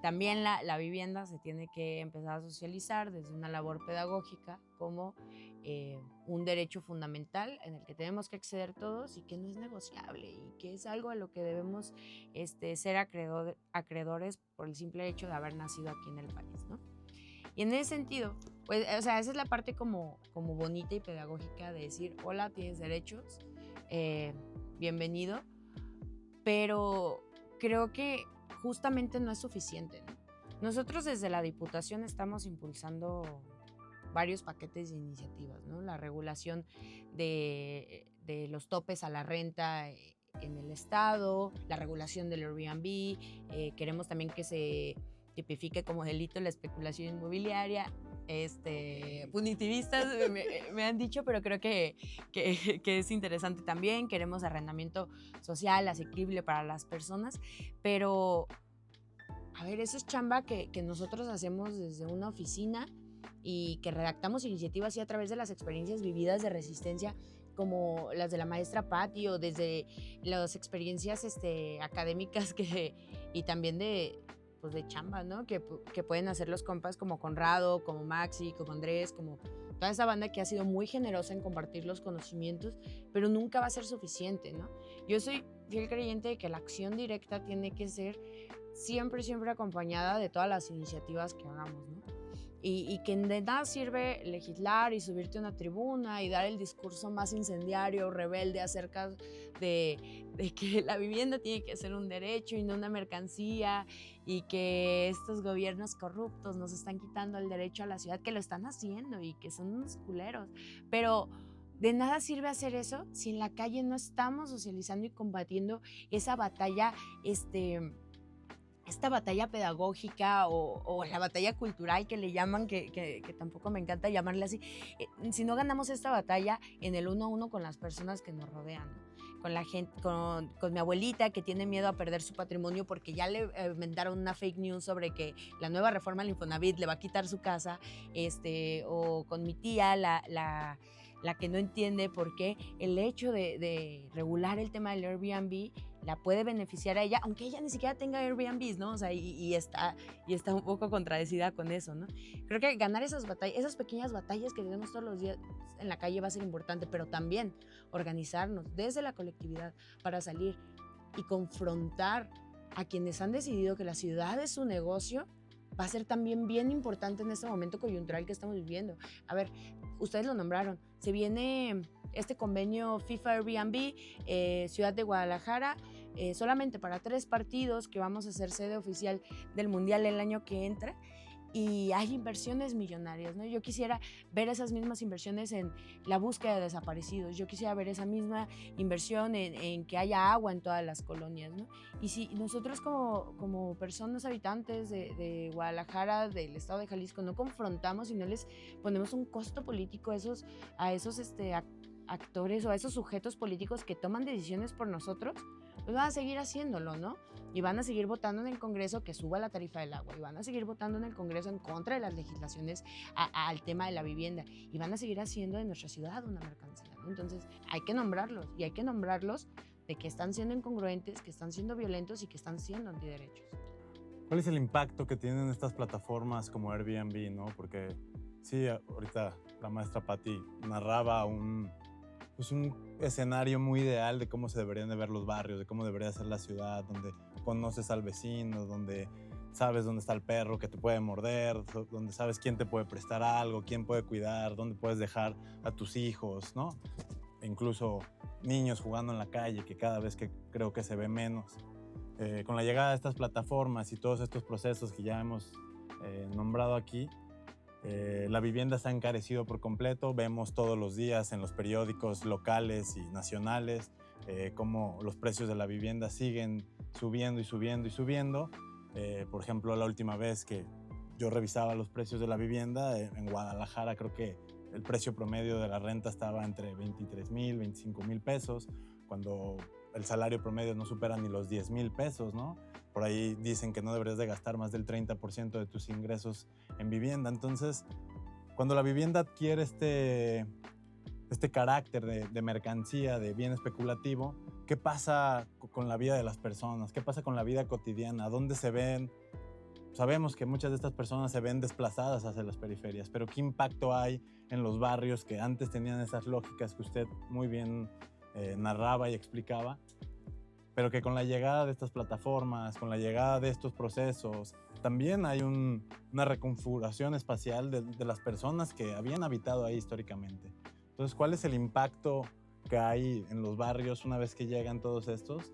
Speaker 5: También la vivienda se tiene que empezar a socializar desde una labor pedagógica como un derecho fundamental en el que tenemos que acceder todos y que no es negociable y que es algo a lo que debemos ser acreedores por el simple hecho de haber nacido aquí en el país, ¿no? Y en ese sentido, pues, o sea, esa es la parte como bonita y pedagógica de decir, hola, tienes derechos, bienvenido, pero creo que justamente no es suficiente, ¿no? Nosotros desde la Diputación estamos impulsando varios paquetes de iniciativas, ¿no? La regulación de los topes a la renta en el Estado, la regulación del Airbnb, queremos también que se tipifique como delito la especulación inmobiliaria. Punitivistas me han dicho, pero creo que es interesante también. Queremos arrendamiento social asequible para las personas, pero a ver, eso es chamba que nosotros hacemos desde una oficina y que redactamos iniciativas y a través de las experiencias vividas de resistencia como las de la maestra Patti, o desde las experiencias académicas y también de pues de chamba, ¿no? Que pueden hacer los compas como Conrado, como Maxi, como Andrés, como toda esa banda que ha sido muy generosa en compartir los conocimientos, pero nunca va a ser suficiente, ¿no? Yo soy fiel creyente de que la acción directa tiene que ser siempre, siempre acompañada de todas las iniciativas que hagamos, ¿no? Y que de nada sirve legislar y subirte a una tribuna y dar el discurso más incendiario, rebelde acerca de que la vivienda tiene que ser un derecho y no una mercancía, y que estos gobiernos corruptos nos están quitando el derecho a la ciudad, que lo están haciendo y que son unos culeros. Pero de nada sirve hacer eso si en la calle no estamos socializando y combatiendo esa batalla, esta batalla pedagógica o la batalla cultural que le llaman, que tampoco me encanta llamarle así. Si no ganamos esta batalla en el 1 a 1 con las personas que nos rodean, ¿no? Con la gente, con mi abuelita que tiene miedo a perder su patrimonio porque ya le inventaron una fake news sobre que la nueva reforma al Infonavit le va a quitar su casa, o con mi tía, la que no entiende por qué el hecho de regular el tema del Airbnb la puede beneficiar a ella, aunque ella ni siquiera tenga Airbnbs, ¿no? O sea, y está un poco contradecida con eso, ¿no? Creo que ganar esas batallas, esas pequeñas batallas que tenemos todos los días en la calle va a ser importante, pero también organizarnos desde la colectividad para salir y confrontar a quienes han decidido que la ciudad es su negocio. Va a ser también bien importante en este momento coyuntural que estamos viviendo. A ver, ustedes lo nombraron, se viene este convenio FIFA Airbnb, Ciudad de Guadalajara, solamente para 3 partidos que vamos a ser sede oficial del Mundial el año que entra, y hay inversiones millonarias, ¿no? Yo quisiera ver esas mismas inversiones en la búsqueda de desaparecidos, yo quisiera ver esa misma inversión en que haya agua en todas las colonias, ¿no? Y si nosotros como personas habitantes de Guadalajara, del estado de Jalisco, no confrontamos y no les ponemos un costo político a esos actores o a esos sujetos políticos que toman decisiones por nosotros, pues van a seguir haciéndolo, ¿no? Y van a seguir votando en el Congreso que suba la tarifa del agua, y van a seguir votando en el Congreso en contra de las legislaciones al tema de la vivienda, y van a seguir haciendo de nuestra ciudad una mercancía, ¿no? Entonces hay que nombrarlos, y hay que nombrarlos de que están siendo incongruentes, que están siendo violentos y que están siendo antiderechos.
Speaker 3: ¿Cuál es el impacto que tienen estas plataformas como Airbnb, no? Porque sí, ahorita la maestra Patti narraba un escenario muy ideal de cómo se deberían de ver los barrios, de cómo debería ser la ciudad, donde conoces al vecino, donde sabes dónde está el perro que te puede morder, donde sabes quién te puede prestar algo, quién puede cuidar, dónde puedes dejar a tus hijos, ¿no? E incluso niños jugando en la calle, que cada vez que creo que se ve menos. Con la llegada de estas plataformas y todos estos procesos que ya hemos nombrado aquí, la vivienda se ha encarecido por completo. Vemos todos los días en los periódicos locales y nacionales cómo los precios de la vivienda siguen subiendo y subiendo y subiendo. Por ejemplo, la última vez que yo revisaba los precios de la vivienda en Guadalajara, creo que el precio promedio de la renta estaba entre 23,000, 25,000 pesos, cuando el salario promedio no supera ni los 10,000 pesos, ¿no? Por ahí dicen que no deberías de gastar más del 30% de tus ingresos en vivienda. Entonces, cuando la vivienda adquiere este carácter de mercancía, de bien especulativo, ¿qué pasa con la vida de las personas? ¿Qué pasa con la vida cotidiana? ¿Dónde se ven? Sabemos que muchas de estas personas se ven desplazadas hacia las periferias, pero ¿qué impacto hay en los barrios que antes tenían esas lógicas que usted muy bien narraba y explicaba, pero que con la llegada de estas plataformas, con la llegada de estos procesos, también hay una reconfiguración espacial de las personas que habían habitado ahí históricamente? Entonces, ¿cuál es el impacto que hay en los barrios una vez que llegan todos estos?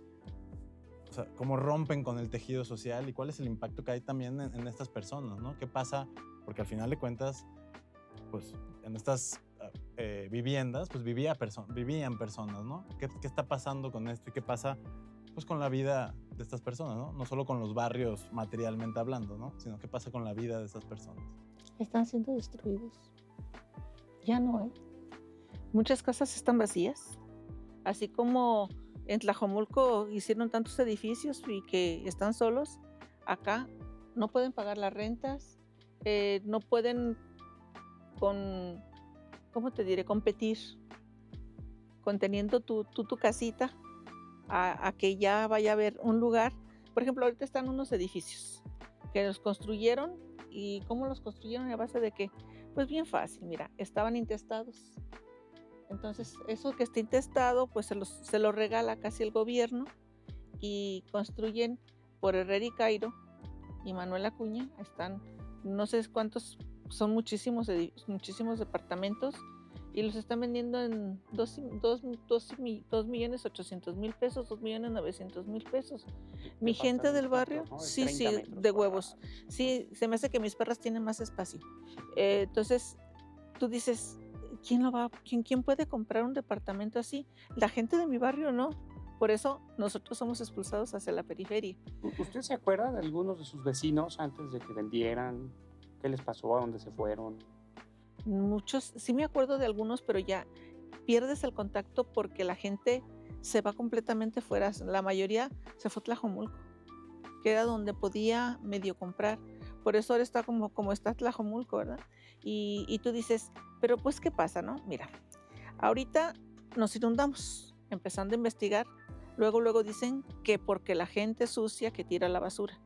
Speaker 3: O sea, ¿cómo rompen con el tejido social y cuál es el impacto que hay también en estas personas, ¿no? ¿Qué pasa? Porque al final de cuentas, pues en estas viviendas, pues vivían personas, ¿no? ¿Qué está pasando con esto y qué pasa pues con la vida de estas personas, ¿no? No solo con los barrios materialmente hablando, ¿no? Sino qué pasa con la vida de estas personas.
Speaker 2: Están siendo destruidos. Ya no hay. Muchas casas están vacías. Así como en Tlajomulco hicieron tantos edificios y que están solos, acá no pueden pagar las rentas, no pueden ¿cómo te diré? Competir conteniendo tu casita a que ya vaya a haber un lugar. Por ejemplo, ahorita están unos edificios que los construyeron. ¿Y cómo los construyeron? ¿A base de qué? Pues bien fácil, mira, estaban intestados. Entonces, eso que está intestado, pues se lo regala casi el gobierno y construyen por Herrera y Cairo y Manuel Acuña. Están, no sé cuántos, son muchísimos departamentos y los están vendiendo en 2.800.000 pesos, 2.900.000 pesos. Mi gente del barrio,
Speaker 1: ¿no? De
Speaker 2: sí,
Speaker 1: 30
Speaker 2: sí,
Speaker 1: metros
Speaker 2: de
Speaker 1: cuadrados.
Speaker 2: huevos. Sí, se me hace que mis perras tienen más espacio. Entonces, tú dices, ¿quién puede comprar un departamento así? La gente de mi barrio no. Por eso nosotros somos expulsados hacia la periferia.
Speaker 1: ¿Usted se acuerda de algunos de sus vecinos antes de que vendieran? ¿Qué les pasó? ¿A dónde se fueron?
Speaker 2: Muchos, sí me acuerdo de algunos, pero ya pierdes el contacto porque la gente se va completamente fuera. La mayoría se fue a Tlajomulco, que era donde podía medio comprar. Por eso ahora está como está Tlajomulco, ¿verdad? Y tú dices, pero pues, ¿qué pasa, no? Mira, ahorita nos inundamos, empezando a investigar. Luego dicen que porque la gente sucia que tira la basura.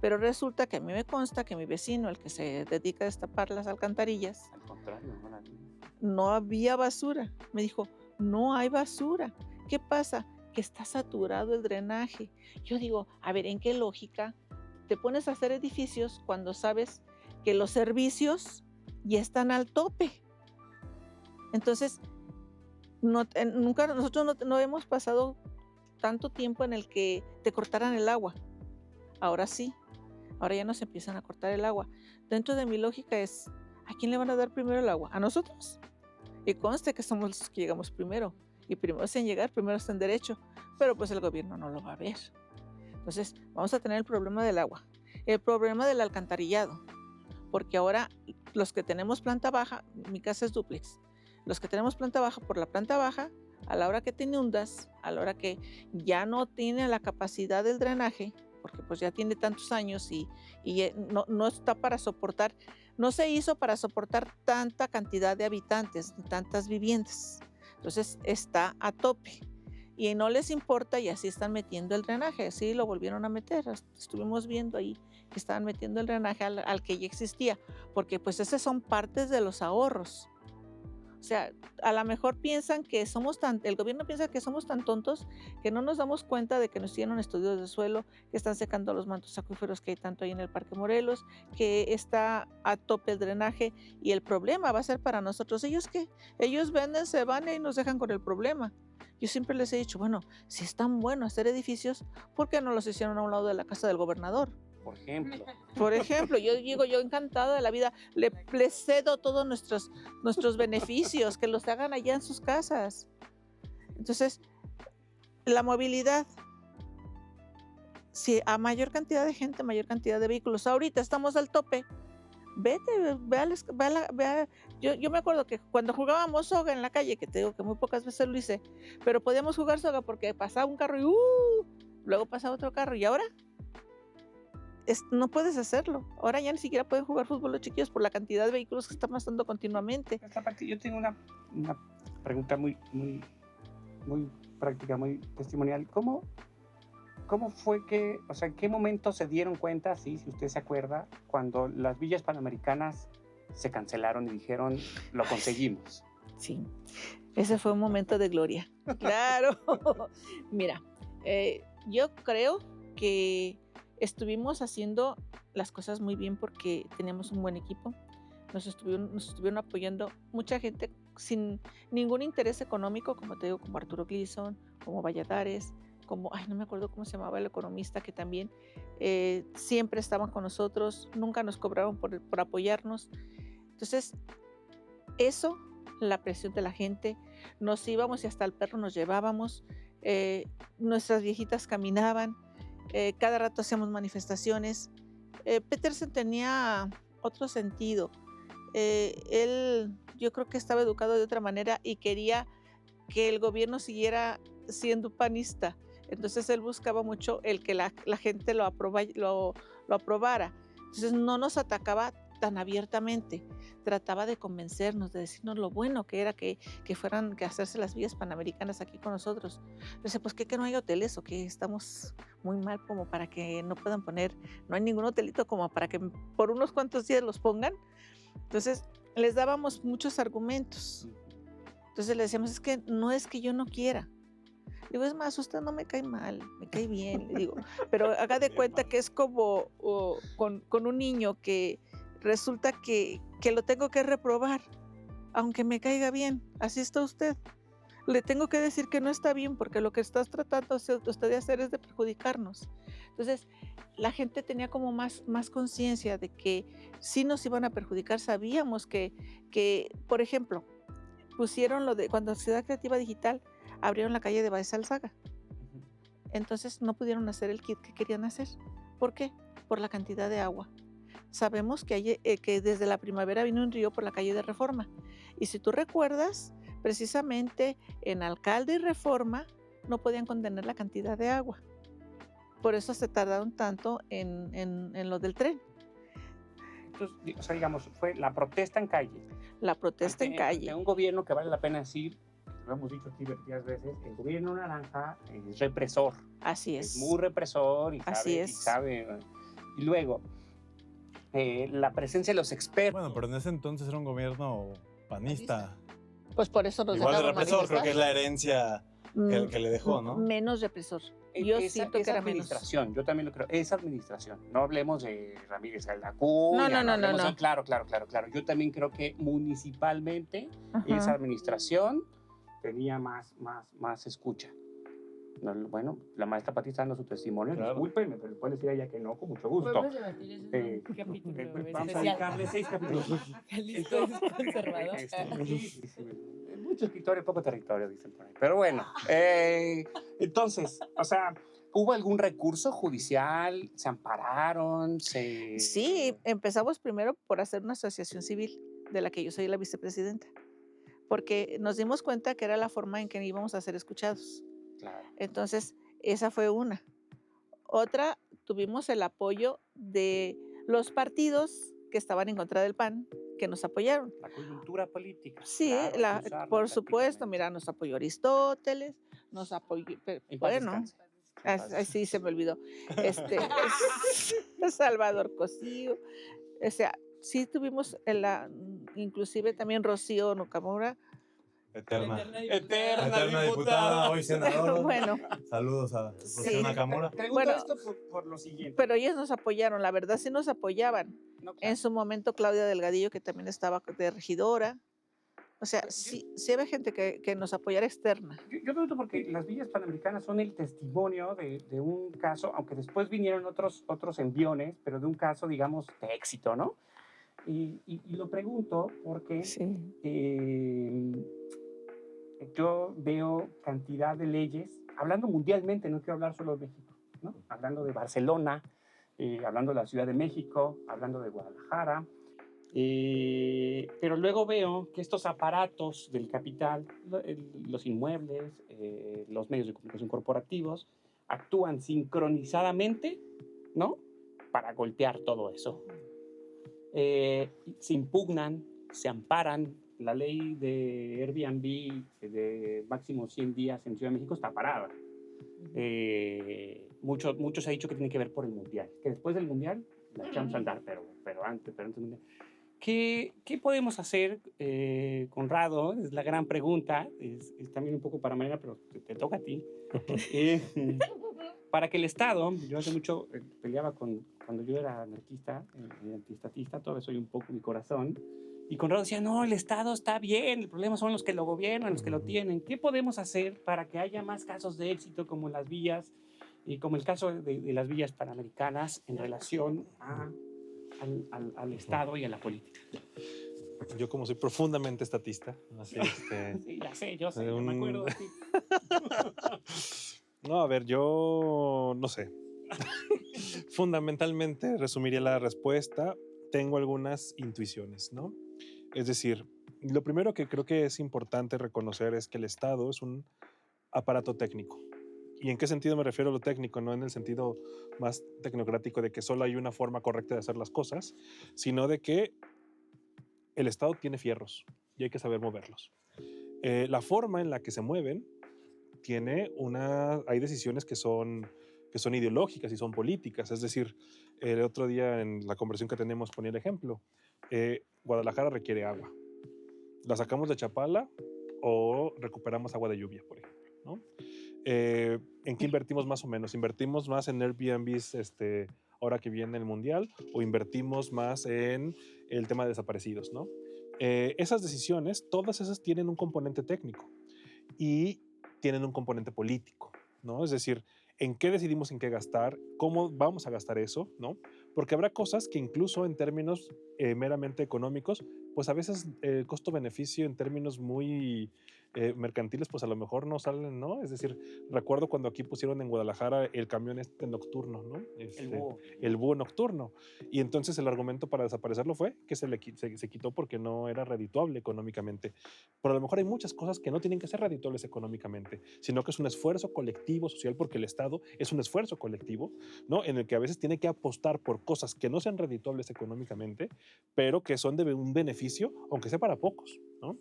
Speaker 2: Pero resulta que a mí me consta que mi vecino, el que se dedica a destapar las alcantarillas,
Speaker 1: Al contrario, no la vi.
Speaker 2: no había basura. Me dijo, no hay basura. ¿Qué pasa? Que está saturado el drenaje. Yo digo, a ver, ¿en qué lógica te pones a hacer edificios cuando sabes que los servicios ya están al tope? Entonces, nunca nosotros no hemos pasado tanto tiempo en el que te cortaran el agua. Ahora sí, ahora ya nos empiezan a cortar el agua. Dentro de mi lógica es, ¿a quién le van a dar primero el agua? ¿A nosotros? Y conste que somos los que llegamos primero. Y primero es en llegar, primero está en derecho. Pero pues el gobierno no lo va a ver. Entonces vamos a tener el problema del agua. El problema del alcantarillado. Porque ahora los que tenemos planta baja, mi casa es dúplex. Los que tenemos planta baja, por la planta baja, a la hora que te inundas, a la hora que ya no tiene la capacidad del drenaje, porque pues ya tiene tantos años y no está para soportar, no se hizo para soportar tanta cantidad de habitantes, tantas viviendas. Entonces está a tope y no les importa y así están metiendo el drenaje, así lo volvieron a meter. Estuvimos viendo ahí que estaban metiendo el drenaje al que ya existía, porque pues esas son partes de los ahorros. O sea, a lo mejor piensan que el gobierno piensa que somos tan tontos que no nos damos cuenta de que nos hicieron estudios de suelo, que están secando los mantos acuíferos que hay tanto ahí en el Parque Morelos, que está a tope el drenaje y el problema va a ser para nosotros. ¿Ellos qué? Ellos venden, se van y nos dejan con el problema. Yo siempre les he dicho, bueno, si es tan bueno hacer edificios, ¿por qué no los hicieron a un lado de la casa del gobernador?
Speaker 1: Por ejemplo.
Speaker 2: Por ejemplo, yo digo, yo encantada de la vida, le cedo todos nuestros beneficios, que los hagan allá en sus casas. Entonces, la movilidad, si a mayor cantidad de gente, mayor cantidad de vehículos, ahorita estamos al tope, yo me acuerdo que cuando jugábamos soga en la calle, que te digo que muy pocas veces lo hice, pero podíamos jugar soga porque pasaba un carro y luego pasaba otro carro, y ahora no puedes hacerlo. Ahora ya ni siquiera pueden jugar fútbol los chiquillos por la cantidad de vehículos que están pasando continuamente.
Speaker 1: Esta parte, yo tengo una pregunta muy práctica, muy testimonial. ¿Cómo fue que, o sea, en qué momento se dieron cuenta, sí, si usted se acuerda, cuando las villas panamericanas se cancelaron y dijeron, lo conseguimos?
Speaker 2: Sí, ese fue un momento de gloria. Claro. Mira, yo creo que estuvimos haciendo las cosas muy bien porque teníamos un buen equipo. Nos estuvieron apoyando mucha gente sin ningún interés económico, como te digo, como Arturo Gleason, como Valladares, como, no me acuerdo cómo se llamaba el economista, que también siempre estaban con nosotros, nunca nos cobraron por apoyarnos. Entonces, eso, la presión de la gente, nos íbamos y hasta el perro nos llevábamos, nuestras viejitas caminaban, cada rato hacíamos manifestaciones. Petersen tenía otro sentido. Él, yo creo que estaba educado de otra manera y quería que el gobierno siguiera siendo panista. Entonces él buscaba mucho el que la gente lo aprobara. Entonces no nos atacaba tan abiertamente. Trataba de convencernos, de decirnos lo bueno que era que fueran, que hacerse las vías panamericanas aquí con nosotros. Dice, pues que no hay hoteles o que estamos muy mal como para que no puedan poner, no hay ningún hotelito como para que por unos cuantos días los pongan. Entonces, les dábamos muchos argumentos. Entonces le decíamos, es que yo no quiera. Digo, es más, usted no me cae mal, me cae bien. Le digo, pero haga de cuenta que es como con un niño que resulta que lo tengo que reprobar, aunque me caiga bien. Así está usted. Le tengo que decir que no está bien porque lo que estás tratando usted de hacer es de perjudicarnos. Entonces, la gente tenía como más conciencia de que sí nos iban a perjudicar. Sabíamos que, por ejemplo, pusieron lo de cuando Ciudad Creativa Digital abrieron la calle de Baez Alzaga. Entonces no pudieron hacer el kit que querían hacer. ¿Por qué? Por la cantidad de agua. Sabemos que desde la primavera vino un río por la calle de Reforma. Y si tú recuerdas, precisamente en Alcalde y Reforma no podían contener la cantidad de agua. Por eso se tardaron tanto en lo del tren.
Speaker 1: Entonces, o sea, digamos, fue la protesta en calle.
Speaker 2: La protesta en calle.
Speaker 1: De un gobierno que vale la pena decir, lo hemos dicho aquí varias veces, el gobierno naranja es represor.
Speaker 2: Así es.
Speaker 1: Es muy represor y
Speaker 2: Así
Speaker 1: sabe,
Speaker 2: es.
Speaker 1: y sabe. Y luego, la presencia de los expertos.
Speaker 3: Bueno, pero en ese entonces era un gobierno panista.
Speaker 2: Pues por eso nos
Speaker 3: Igual de
Speaker 2: dejaron
Speaker 3: represor, creo
Speaker 2: manifestar.
Speaker 3: que es la herencia que le dejó, ¿no?
Speaker 2: Menos represor. Yo siento que era menos.
Speaker 1: Administración, yo también lo creo. Esa administración. No hablemos de Ramírez Aldacuña.
Speaker 2: No.
Speaker 1: hablemos de- Claro. Yo también creo que municipalmente esa administración tenía más escucha. No, bueno, la maestra Pati está dando su testimonio.
Speaker 3: Claro.
Speaker 1: Discúlpenme, pero puede decir ella que no, con mucho gusto.
Speaker 6: Podemos debatir eso en un capítulo
Speaker 1: Vamos a
Speaker 6: especial.
Speaker 1: dedicarle 6 capítulos.
Speaker 6: Jalisco es conservador.
Speaker 1: Sí. Mucho escritorio, poco territorio, dicen por ahí. Pero bueno, entonces, o sea, ¿hubo algún recurso judicial? ¿Se ampararon?
Speaker 2: Sí, empezamos primero por hacer una asociación civil, de la que yo soy la vicepresidenta, porque nos dimos cuenta que era la forma en que íbamos a ser escuchados.
Speaker 1: Claro.
Speaker 2: Entonces, esa fue una. Otra, tuvimos el apoyo de los partidos que estaban en contra del PAN, que nos apoyaron.
Speaker 1: La coyuntura política.
Speaker 2: Sí,
Speaker 1: claro, cruzarla
Speaker 2: por supuesto,
Speaker 1: prácticamente.
Speaker 2: mira, nos apoyó Aristóteles, nos apoyó,
Speaker 1: En paz
Speaker 2: bueno,
Speaker 1: descanse. En paz
Speaker 2: así se me olvidó, Salvador Cosío, o sea, sí tuvimos, inclusive también Rocío Nocamora,
Speaker 3: Eterna.
Speaker 1: Eterna
Speaker 3: diputada, hoy senadora.
Speaker 2: bueno,
Speaker 3: Saludos a
Speaker 2: Sí.
Speaker 3: Rocío Nakamura.
Speaker 1: Pregunto
Speaker 2: Bueno,
Speaker 1: esto por lo siguiente.
Speaker 2: pero ellos nos apoyaron, la verdad sí nos apoyaban.
Speaker 1: No, claro.
Speaker 2: En su momento Claudia Delgadillo, que también estaba de regidora, o sea,
Speaker 1: Pues
Speaker 2: sí había gente que nos apoyara externa.
Speaker 1: Yo pregunto porque las villas panamericanas son el testimonio de un caso, aunque después vinieron otros enviones, pero de un caso, digamos, de éxito, ¿no? Y lo pregunto porque
Speaker 2: Sí.
Speaker 1: yo veo cantidad de leyes, hablando mundialmente, no quiero hablar solo de México, ¿no? Hablando de Barcelona, hablando de la Ciudad de México, hablando de Guadalajara, pero luego veo que estos aparatos del capital, los inmuebles, los medios de comunicación corporativos, actúan sincronizadamente, ¿no? Para golpear todo eso. Se impugnan, se amparan. La ley de Airbnb de máximo 100 días en Ciudad de México está parada. Mucho se ha dicho que tiene que ver por el Mundial, que después del Mundial la echamos a andar, pero antes del Mundial. ¿Qué podemos hacer, Conrado? Es la gran pregunta. Es también un poco para Mariana, pero te toca a ti. Para que el Estado, yo hace mucho peleaba cuando yo era anarquista, antiestatista, todavía soy un poco mi corazón, y Conrado decía, no, el Estado está bien, el problema son los que lo gobiernan, los que lo tienen. ¿Qué podemos hacer para que haya más casos de éxito como las villas, y como el caso de las villas panamericanas en relación al Estado y a la política?
Speaker 4: Yo como soy profundamente estatista, así
Speaker 1: Sí, ya sé, yo me acuerdo de ti.
Speaker 4: No, a ver, yo no sé. Fundamentalmente resumiría la respuesta. Tengo algunas intuiciones, ¿no? Es decir, lo primero que creo que es importante reconocer es que el Estado es un aparato técnico. ¿Y en qué sentido me refiero a lo técnico? No en el sentido más tecnocrático de que solo hay una forma correcta de hacer las cosas, sino de que el Estado tiene fierros y hay que saber moverlos. La forma en la que se mueven hay decisiones que son ideológicas y son políticas. Es decir, el otro día en la conversación que tenemos ponía el ejemplo. Guadalajara requiere agua. ¿La sacamos de Chapala o recuperamos agua de lluvia, por ejemplo? ¿No? ¿En qué invertimos más o menos? ¿Invertimos más en Airbnbs ahora que viene el Mundial o invertimos más en el tema de desaparecidos? ¿No? Esas decisiones, todas esas tienen un componente técnico y tienen un componente político, ¿no? Es decir, ¿en qué decidimos en qué gastar? ¿Cómo vamos a gastar eso? ¿No? Porque habrá cosas que incluso en términos meramente económicos, pues a veces el costo-beneficio en términos muy mercantiles, pues a lo mejor no salen, ¿no? Es decir, recuerdo cuando aquí pusieron en Guadalajara el camión nocturno, ¿no? El búho nocturno. Y entonces el argumento para desaparecerlo fue que se quitó porque no era redituable económicamente. Pero a lo mejor hay muchas cosas que no tienen que ser redituables económicamente, sino que es un esfuerzo colectivo social, porque el Estado es un esfuerzo colectivo, ¿no? En el que a veces tiene que apostar por cosas que no sean redituables económicamente, pero que son de un beneficio, aunque sea para pocos, ¿no?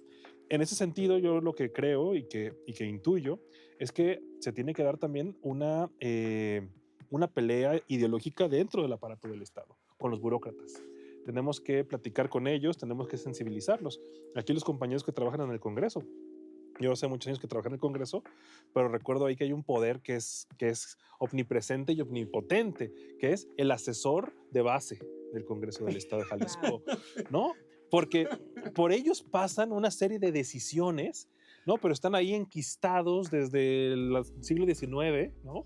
Speaker 4: En ese sentido, yo lo que creo y que intuyo es que se tiene que dar también una pelea ideológica dentro del aparato del Estado, con los burócratas. Tenemos que platicar con ellos, tenemos que sensibilizarlos. Aquí los compañeros que trabajan en el Congreso. Yo hace muchos años que trabajé en el Congreso, pero recuerdo ahí que hay un poder que es omnipresente y omnipotente, que es el asesor de base del Congreso del Estado de Jalisco, ¿no? Porque por ellos pasan una serie de decisiones, ¿no? Pero están ahí enquistados desde el siglo XIX, ¿no?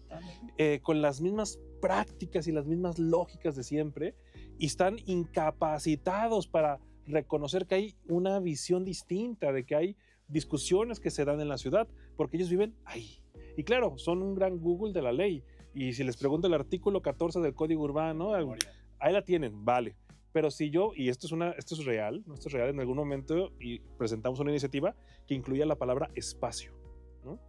Speaker 4: Con las mismas prácticas y las mismas lógicas de siempre, y están incapacitados para reconocer que hay una visión distinta, de que hay discusiones que se dan en la ciudad, porque ellos viven ahí. Y claro, son un gran Google de la ley. Y si les pregunto el artículo 14 del Código Urbano, ahí la tienen, vale. Pero si yo, y esto es real, ¿no? Esto es real, en algún momento y presentamos una iniciativa que incluía la palabra espacio, ¿no?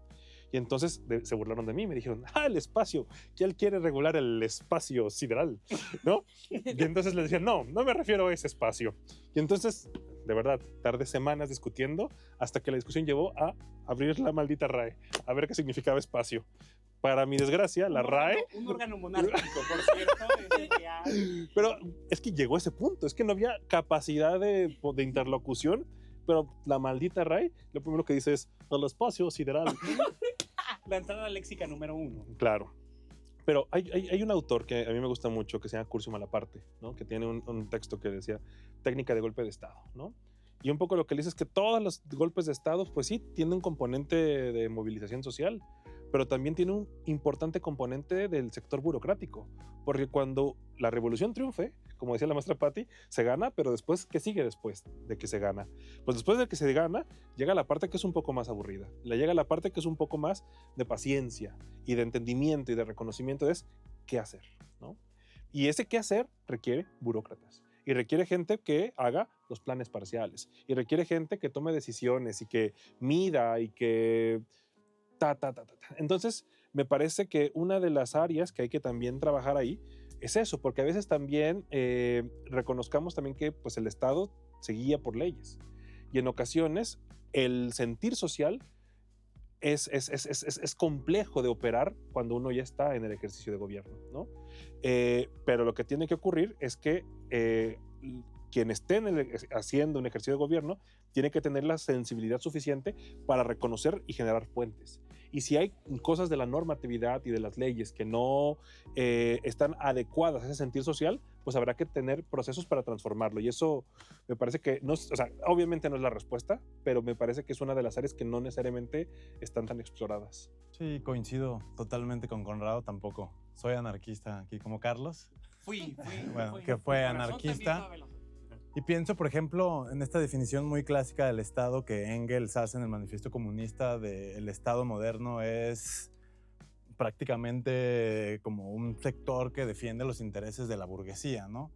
Speaker 4: Y entonces se burlaron de mí, me dijeron, el espacio, que él quiere regular el espacio sideral, ¿no? Y entonces les decía, no me refiero a ese espacio. Y entonces, de verdad, tardé semanas discutiendo hasta que la discusión llevó a abrir la maldita RAE, a ver qué significaba espacio. Para mi desgracia, la RAE...
Speaker 1: Un órgano monárquico, por cierto.
Speaker 4: Pero es que llegó a ese punto, es que no había capacidad de interlocución, pero la maldita RAE, lo primero que dice es el espacio sideral.
Speaker 1: La entrada léxica número 1.
Speaker 4: Claro. Pero hay un autor que a mí me gusta mucho, que se llama Curcio Malaparte, ¿no? Que tiene un texto que decía técnica de golpe de Estado, ¿no? Y un poco lo que le dice es que todos los golpes de Estado, pues sí, tienen un componente de movilización social, pero también tiene un importante componente del sector burocrático, porque cuando la revolución triunfe, como decía la maestra Patti, se gana, pero después, ¿qué sigue después de que se gana? Pues después de que se gana, llega la parte que es un poco más aburrida, le llega la parte que es un poco más de paciencia y de entendimiento y de reconocimiento, es qué hacer, ¿no? Y ese qué hacer requiere burócratas. Y requiere gente que haga los planes parciales. Y requiere gente que tome decisiones y que mida y que... Entonces, me parece que una de las áreas que hay que también trabajar ahí es eso, porque a veces también reconozcamos también que pues, el Estado se guía por leyes. Y en ocasiones el sentir social es complejo de operar cuando uno ya está en el ejercicio de gobierno, ¿no? Pero lo que tiene que ocurrir es que quien esté haciendo un ejercicio de gobierno tiene que tener la sensibilidad suficiente para reconocer y generar puentes. Y si hay cosas de la normatividad y de las leyes que no están adecuadas a ese sentir social, pues habrá que tener procesos para transformarlo. Y eso me parece que, no, o sea, obviamente no es la respuesta, pero me parece que es una de las áreas que no necesariamente están tan exploradas.
Speaker 3: Sí, coincido totalmente con Conrado, tampoco soy anarquista aquí como Carlos. Bueno, que fue anarquista. Y pienso, por ejemplo, en esta definición muy clásica del Estado que Engels hace en el Manifiesto Comunista del Estado moderno es prácticamente como un sector que defiende los intereses de la burguesía, ¿no?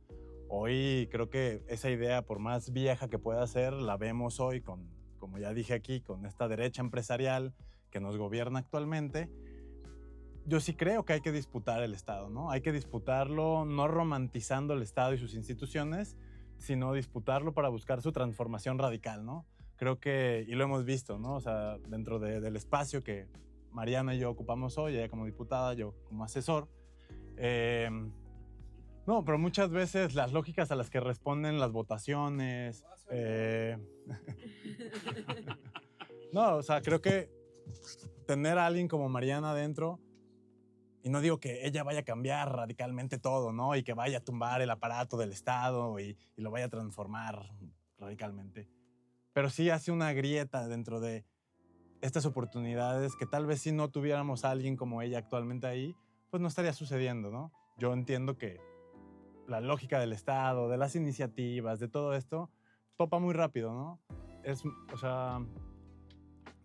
Speaker 3: Hoy creo que esa idea, por más vieja que pueda ser, la vemos hoy con, como ya dije aquí, con esta derecha empresarial que nos gobierna actualmente. yo sí creo que hay que disputar el Estado, ¿no? Hay que disputarlo no romantizando el Estado y sus instituciones, sino disputarlo para buscar su transformación radical, ¿no? Creo que, y lo hemos visto, ¿no? O sea, dentro del espacio que Mariana y yo ocupamos hoy, ella como diputada, yo como asesor, no, pero muchas veces las lógicas a las que responden las votaciones... no, o sea, creo que tener a alguien como Mariana adentro, y no digo que ella vaya a cambiar radicalmente todo, ¿no? Y que vaya a tumbar el aparato del Estado y lo vaya a transformar radicalmente. Pero sí hace una grieta dentro de estas oportunidades que tal vez si no tuviéramos a alguien como ella actualmente ahí, pues no estaría sucediendo, ¿no? Yo entiendo que la lógica del Estado, de las iniciativas, de todo esto, topa muy rápido, ¿no? O sea...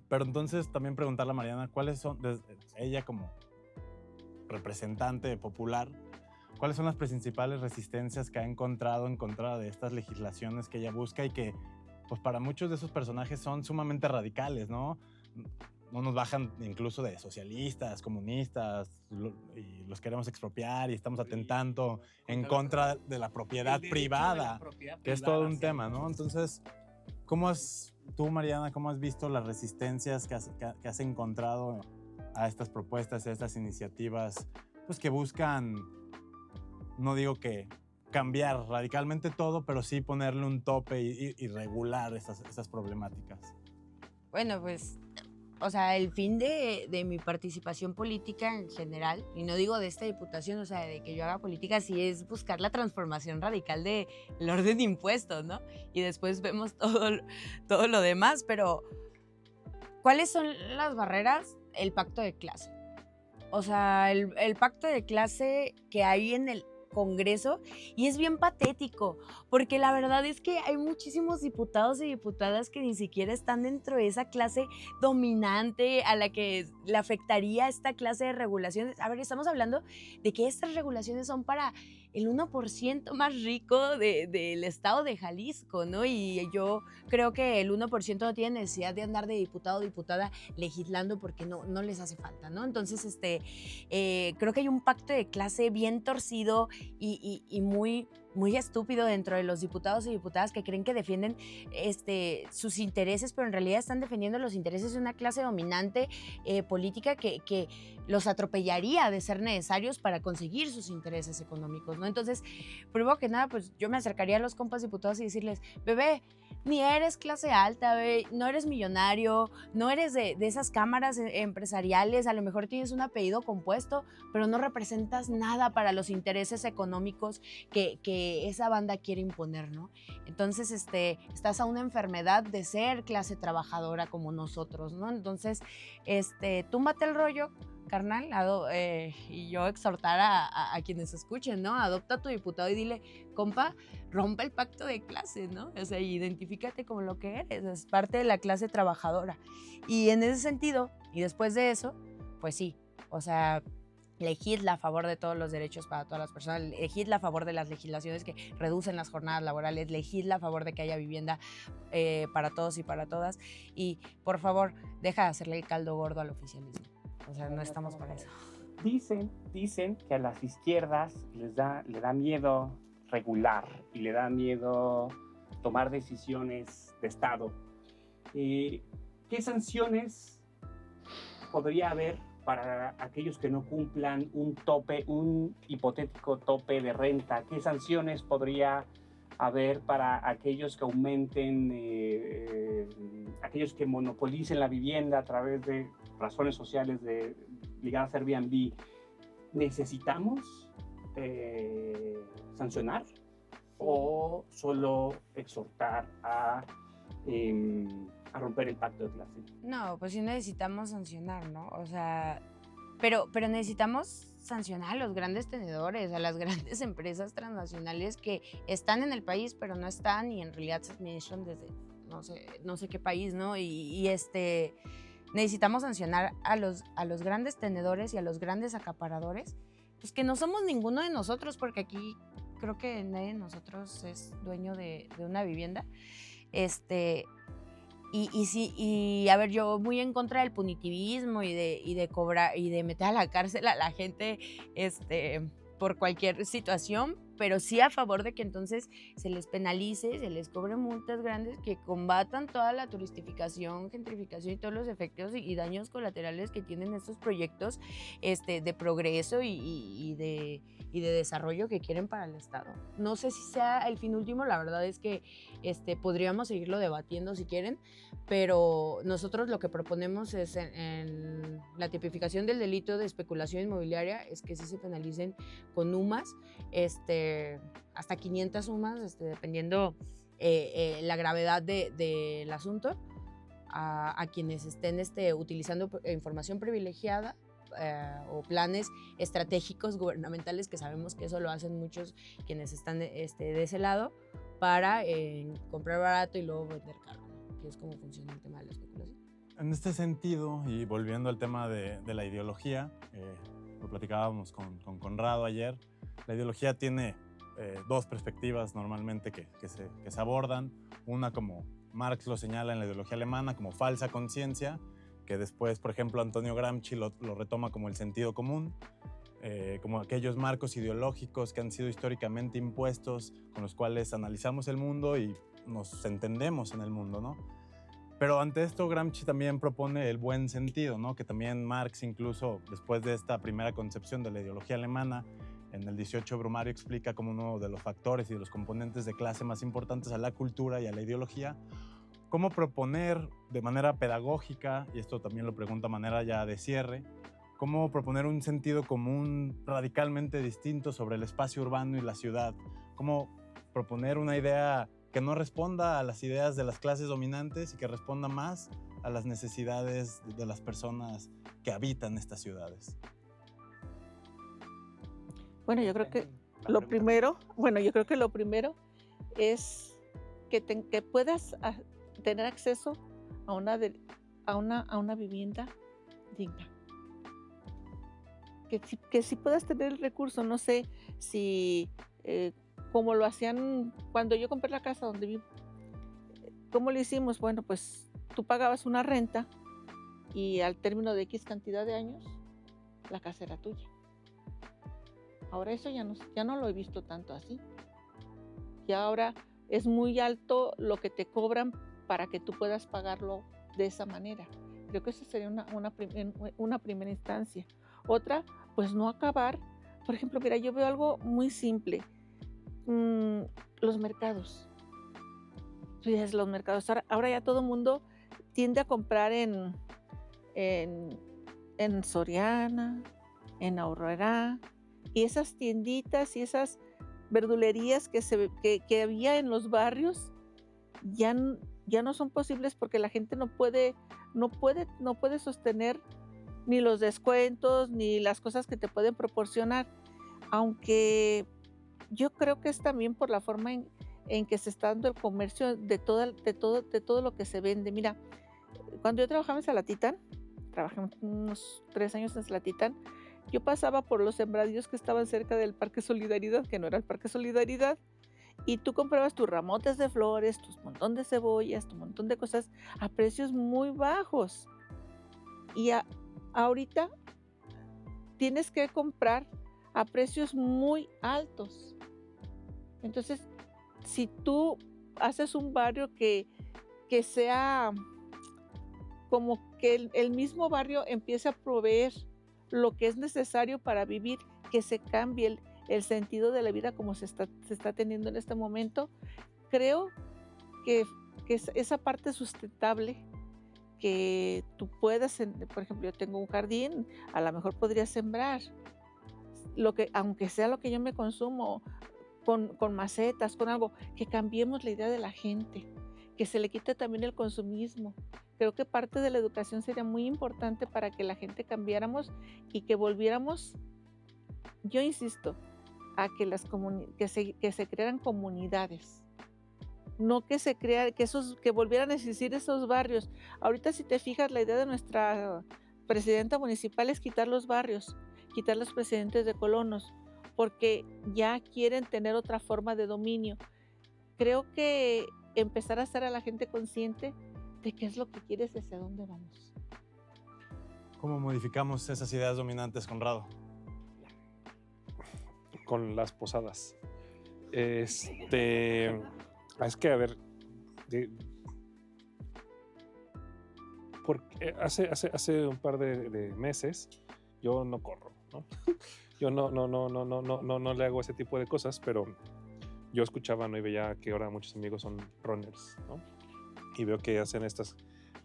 Speaker 3: Pero entonces también preguntarle a Mariana cuáles son, ella como representante popular, cuáles son las principales resistencias que ha encontrado en contra de estas legislaciones que ella busca y que, pues para muchos de esos personajes son sumamente radicales, ¿no? No nos bajan incluso de socialistas, comunistas, y los queremos expropiar y estamos atentando en contra de la propiedad privada, que es todo un tema, ¿no? Entonces, tú, Mariana, cómo has visto las resistencias que has encontrado a estas propuestas, a estas iniciativas, pues que buscan, no digo que cambiar radicalmente todo, pero sí ponerle un tope y regular esas problemáticas?
Speaker 5: Bueno, pues, o sea, el fin de mi participación política en general, y no digo de esta diputación, o sea, de que yo haga política, sí es buscar la transformación radical del orden de impuestos, ¿no? Y después vemos todo lo demás, pero ¿cuáles son las barreras? El pacto de clase. O sea, el pacto de clase que hay en el Congreso, y es bien patético, porque la verdad es que hay muchísimos diputados y diputadas que ni siquiera están dentro de esa clase dominante a la que le afectaría esta clase de regulaciones. A ver, estamos hablando de que estas regulaciones son para el 1% más rico del estado de Jalisco, ¿no? Y yo creo que el 1% no tiene necesidad de andar de diputado o diputada legislando porque no les hace falta, ¿no? Entonces, creo que hay un pacto de clase bien torcido y muy estúpido dentro de los diputados y diputadas que creen que defienden sus intereses, pero en realidad están defendiendo los intereses de una clase dominante política que los atropellaría de ser necesarios para conseguir sus intereses económicos, ¿no? Entonces, primero que nada, pues yo me acercaría a los compas diputados y decirles, bebé, ni eres clase alta, bebé, no eres millonario, no eres de esas cámaras empresariales, a lo mejor tienes un apellido compuesto, pero no representas nada para los intereses económicos que esa banda quiere imponer, ¿no? Entonces, estás a una enfermedad de ser clase trabajadora como nosotros, ¿no? Entonces, túmbate el rollo, carnal, y yo exhortar a quienes escuchen, ¿no? Adopta a tu diputado y dile, compa, rompe el pacto de clase, ¿no? O sea, identifícate como lo que eres, es parte de la clase trabajadora. Y en ese sentido, y después de eso, pues sí, o sea, legisla a favor de todos los derechos para todas las personas, legisla a favor de las legislaciones que reducen las jornadas laborales, legisla a favor de que haya vivienda para todos y para todas. Y, por favor, deja de hacerle el caldo gordo al oficialismo. O sea, no estamos para eso.
Speaker 1: Dicen que a las izquierdas le da miedo regular y le da miedo tomar decisiones de Estado. ¿Qué sanciones podría haber para aquellos que no cumplan un hipotético tope de renta? ¿Qué sanciones podría haber para aquellos que aumenten, aquellos que monopolicen la vivienda a través de razones sociales ligadas a Airbnb? ¿Necesitamos sancionar o solo exhortar a romper el pacto de clase?
Speaker 5: No, pues sí necesitamos sancionar, ¿no? O sea, pero necesitamos sancionar a los grandes tenedores, a las grandes empresas transnacionales que están en el país, pero no están y en realidad se administran desde no sé qué país, ¿no? Y necesitamos sancionar a los grandes tenedores y a los grandes acaparadores, pues que no somos ninguno de nosotros, porque aquí creo que nadie de nosotros es dueño de una vivienda. Y a ver, yo muy en contra del punitivismo y de cobrar y de meter a la cárcel a la gente por cualquier situación, pero sí a favor de que entonces se les penalice, se les cobre multas grandes que combatan toda la turistificación, gentrificación y todos los efectos y daños colaterales que tienen estos proyectos de progreso y de desarrollo que quieren para el Estado. No sé si sea el fin último, la verdad es que podríamos seguirlo debatiendo si quieren, pero nosotros lo que proponemos es en la tipificación del delito de especulación inmobiliaria es que sí se penalicen con UMAS, hasta 500 UMAS, dependiendo la gravedad del asunto, a quienes estén utilizando información privilegiada o planes estratégicos gubernamentales, que sabemos que eso lo hacen muchos quienes están de ese lado, para comprar barato y luego vender caro, ¿no? Que es como funciona el tema de la especulación.
Speaker 3: En este sentido, y volviendo al tema de la ideología, lo platicábamos con Conrado ayer, la ideología tiene dos perspectivas normalmente que se abordan. Una, como Marx lo señala en la ideología alemana, como falsa conciencia, que después, por ejemplo, Antonio Gramsci lo retoma como el sentido común, como aquellos marcos ideológicos que han sido históricamente impuestos, con los cuales analizamos el mundo y nos entendemos en el mundo, ¿no? Pero ante esto Gramsci también propone el buen sentido, ¿no? Que también Marx, incluso después de esta primera concepción de la ideología alemana, en el 18 Brumario explica como uno de los factores y de los componentes de clase más importantes a la cultura y a la ideología, cómo proponer de manera pedagógica, y esto también lo pregunta a manera ya de cierre, cómo proponer un sentido común radicalmente distinto sobre el espacio urbano y la ciudad, cómo proponer una idea que no responda a las ideas de las clases dominantes y que responda más a las necesidades de las personas que habitan estas ciudades.
Speaker 2: Bueno, yo creo que lo primero es que puedas tener acceso a una vivienda digna. Que si puedas tener el recurso, no sé si como lo hacían cuando yo compré la casa donde vivo. ¿Cómo lo hicimos? Bueno, pues tú pagabas una renta y al término de X cantidad de años, la casa era tuya. Ahora eso ya no lo he visto tanto así. Y ahora es muy alto lo que te cobran para que tú puedas pagarlo de esa manera. Creo que esa sería una primera instancia. Otra, pues no acabar. Por ejemplo, mira, yo veo algo muy simple. Los mercados. Tú dices, los mercados. Ahora ya todo el mundo tiende a comprar en Soriana, en Aurrera, y esas tienditas y esas verdulerías que había en los barrios ya no son posibles porque la gente no puede sostener ni los descuentos ni las cosas que te pueden proporcionar, aunque yo creo que es también por la forma en que se está dando el comercio de todo lo que se vende. Mira, cuando yo trabajaba en Salatitán, trabajé unos 3 años en Salatitán, yo pasaba por los sembradíos que estaban cerca del Parque Solidaridad, que no era el Parque Solidaridad, y tú comprabas tus ramotes de flores, tus montón de cebollas, tu montón de cosas a precios muy bajos. Y ahorita tienes que comprar a precios muy altos. Entonces, si tú haces un barrio que sea como que el mismo barrio empiece a proveer lo que es necesario para vivir, que se cambie el sentido de la vida como se está teniendo en este momento, creo que esa parte sustentable que tú puedas, por ejemplo, yo tengo un jardín, a lo mejor podría sembrar, aunque sea lo que yo me consumo, con macetas, con algo, que cambiemos la idea de la gente, que se le quite también el consumismo. Creo que parte de la educación sería muy importante para que la gente cambiáramos y que volviéramos, yo insisto, a que se crearan comunidades, no que que volvieran a existir esos barrios. Ahorita, si te fijas, la idea de nuestra presidenta municipal es quitar los barrios, quitar los presidentes de colonos, porque ya quieren tener otra forma de dominio. Creo que empezar a hacer a la gente consciente de qué es lo que quieres y hacia dónde vamos.
Speaker 3: ¿Cómo modificamos esas ideas dominantes, Conrado?
Speaker 4: Con las posadas. Es que, a ver, porque hace un par de meses yo no corro, ¿no? Yo no le hago ese tipo de cosas, pero yo escuchaba, ¿no? Y veía que ahora muchos amigos son runners, ¿no? Y veo que hacen estas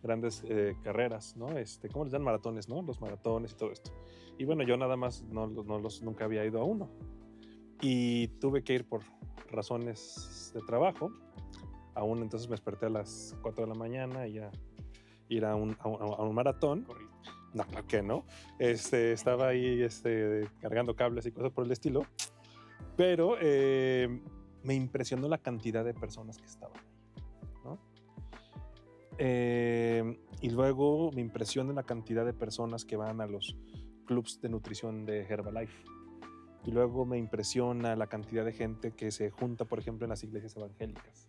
Speaker 4: grandes carreras, ¿no? ¿Cómo les dan? Maratones, ¿no? Los maratones y todo esto. Y bueno, yo nada más nunca había ido a uno. Y tuve que ir por razones de trabajo. Aún entonces me desperté a las 4 de la mañana y ya ir a un maratón. No, claro que no. Estaba ahí cargando cables y cosas por el estilo. Pero me impresionó la cantidad de personas que estaban ahí, ¿no? Y luego me impresiona la cantidad de personas que van a los clubs de nutrición de Herbalife. Y luego me impresiona la cantidad de gente que se junta, por ejemplo, en las iglesias evangélicas.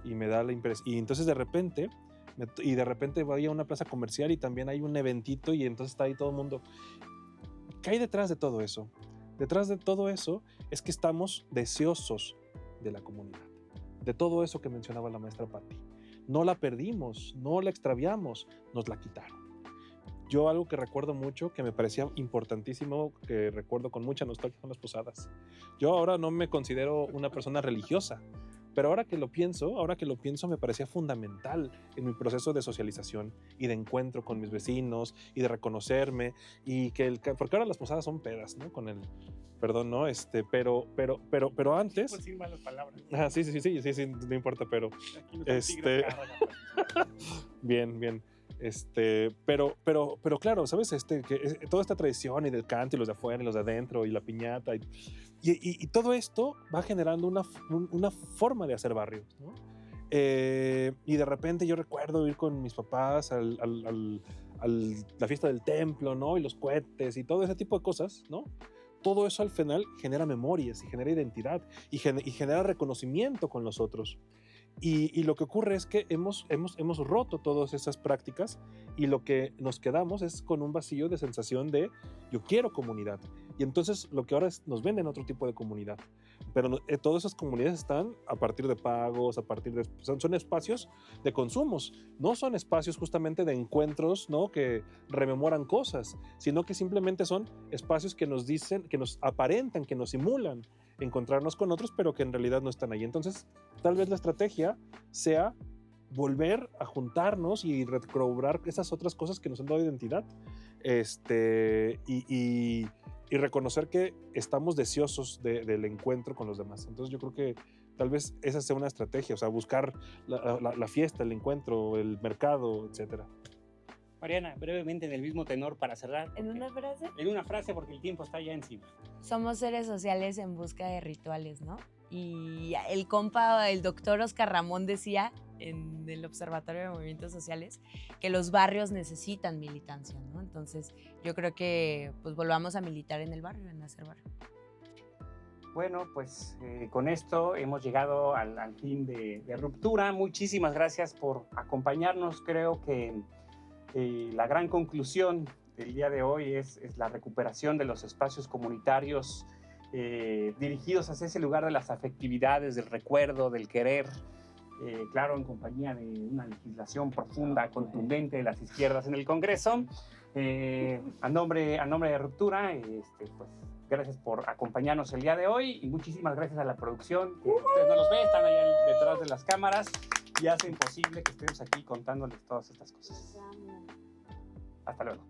Speaker 4: Y me da la impresión. Y entonces de repente voy a una plaza comercial y también hay un eventito y entonces está ahí todo el mundo. ¿Qué hay detrás de todo eso? Detrás de todo eso es que estamos deseosos de la comunidad. De todo eso que mencionaba la maestra Patti. No la perdimos, no la extraviamos, nos la quitaron. Yo algo que recuerdo mucho, que me parecía importantísimo, que recuerdo con mucha nostalgia, son las posadas. Yo ahora no me considero una persona religiosa, pero ahora que lo pienso, me parecía fundamental en mi proceso de socialización y de encuentro con mis vecinos y de reconocerme y porque ahora las posadas son pedas, ¿no? Con el perdón, ¿no? Pero antes.
Speaker 1: Pues sin malas palabras.
Speaker 4: Sí, no importa, pero
Speaker 1: Aquí no son tigres,
Speaker 4: bien. Pero claro, ¿sabes? Toda esta tradición y del canto y los de afuera y los de adentro y la piñata y todo esto va generando una forma de hacer barrios, ¿no? Y de repente yo recuerdo ir con mis papás a la fiesta del templo, ¿no? Y los cohetes y todo ese tipo de cosas, ¿no? Todo eso al final genera memorias y genera identidad y genera reconocimiento con los otros. Y lo que ocurre es que hemos roto todas esas prácticas y lo que nos quedamos es con un vacío de sensación de yo quiero comunidad. Y entonces lo que ahora nos venden otro tipo de comunidad. Pero todas esas comunidades están a partir de pagos, son espacios de consumos, no son espacios justamente de encuentros, ¿no? Que rememoran cosas, sino que simplemente son espacios que nos dicen, que nos aparentan, que nos simulan encontrarnos con otros, pero que en realidad no están ahí. Entonces, tal vez la estrategia sea volver a juntarnos y recobrar esas otras cosas que nos han dado identidad, y reconocer que estamos deseosos del encuentro con los demás. Entonces, yo creo que tal vez esa sea una estrategia, o sea, buscar la fiesta, el encuentro, el mercado, etcétera.
Speaker 1: Mariana, brevemente en el mismo tenor para cerrar.
Speaker 6: ¿En una frase?
Speaker 1: En una frase porque el tiempo está ya encima.
Speaker 5: Somos seres sociales en busca de rituales, ¿no? Y el compa, el doctor Oscar Ramón decía en el Observatorio de Movimientos Sociales que los barrios necesitan militancia, ¿no? Entonces yo creo que pues volvamos a militar en el barrio, en hacer barrio.
Speaker 1: Bueno, pues con esto hemos llegado al fin de Ruptura. Muchísimas gracias por acompañarnos. Creo que la gran conclusión del día de hoy es la recuperación de los espacios comunitarios dirigidos hacia ese lugar de las afectividades, del recuerdo, del querer, claro, en compañía de una legislación profunda, contundente de las izquierdas en el Congreso. A nombre de Ruptura, pues gracias por acompañarnos el día de hoy y muchísimas gracias a la producción, que ustedes no los ven, están allá detrás de las cámaras y hacen posible que estemos aquí contándoles todas estas cosas. Hasta luego.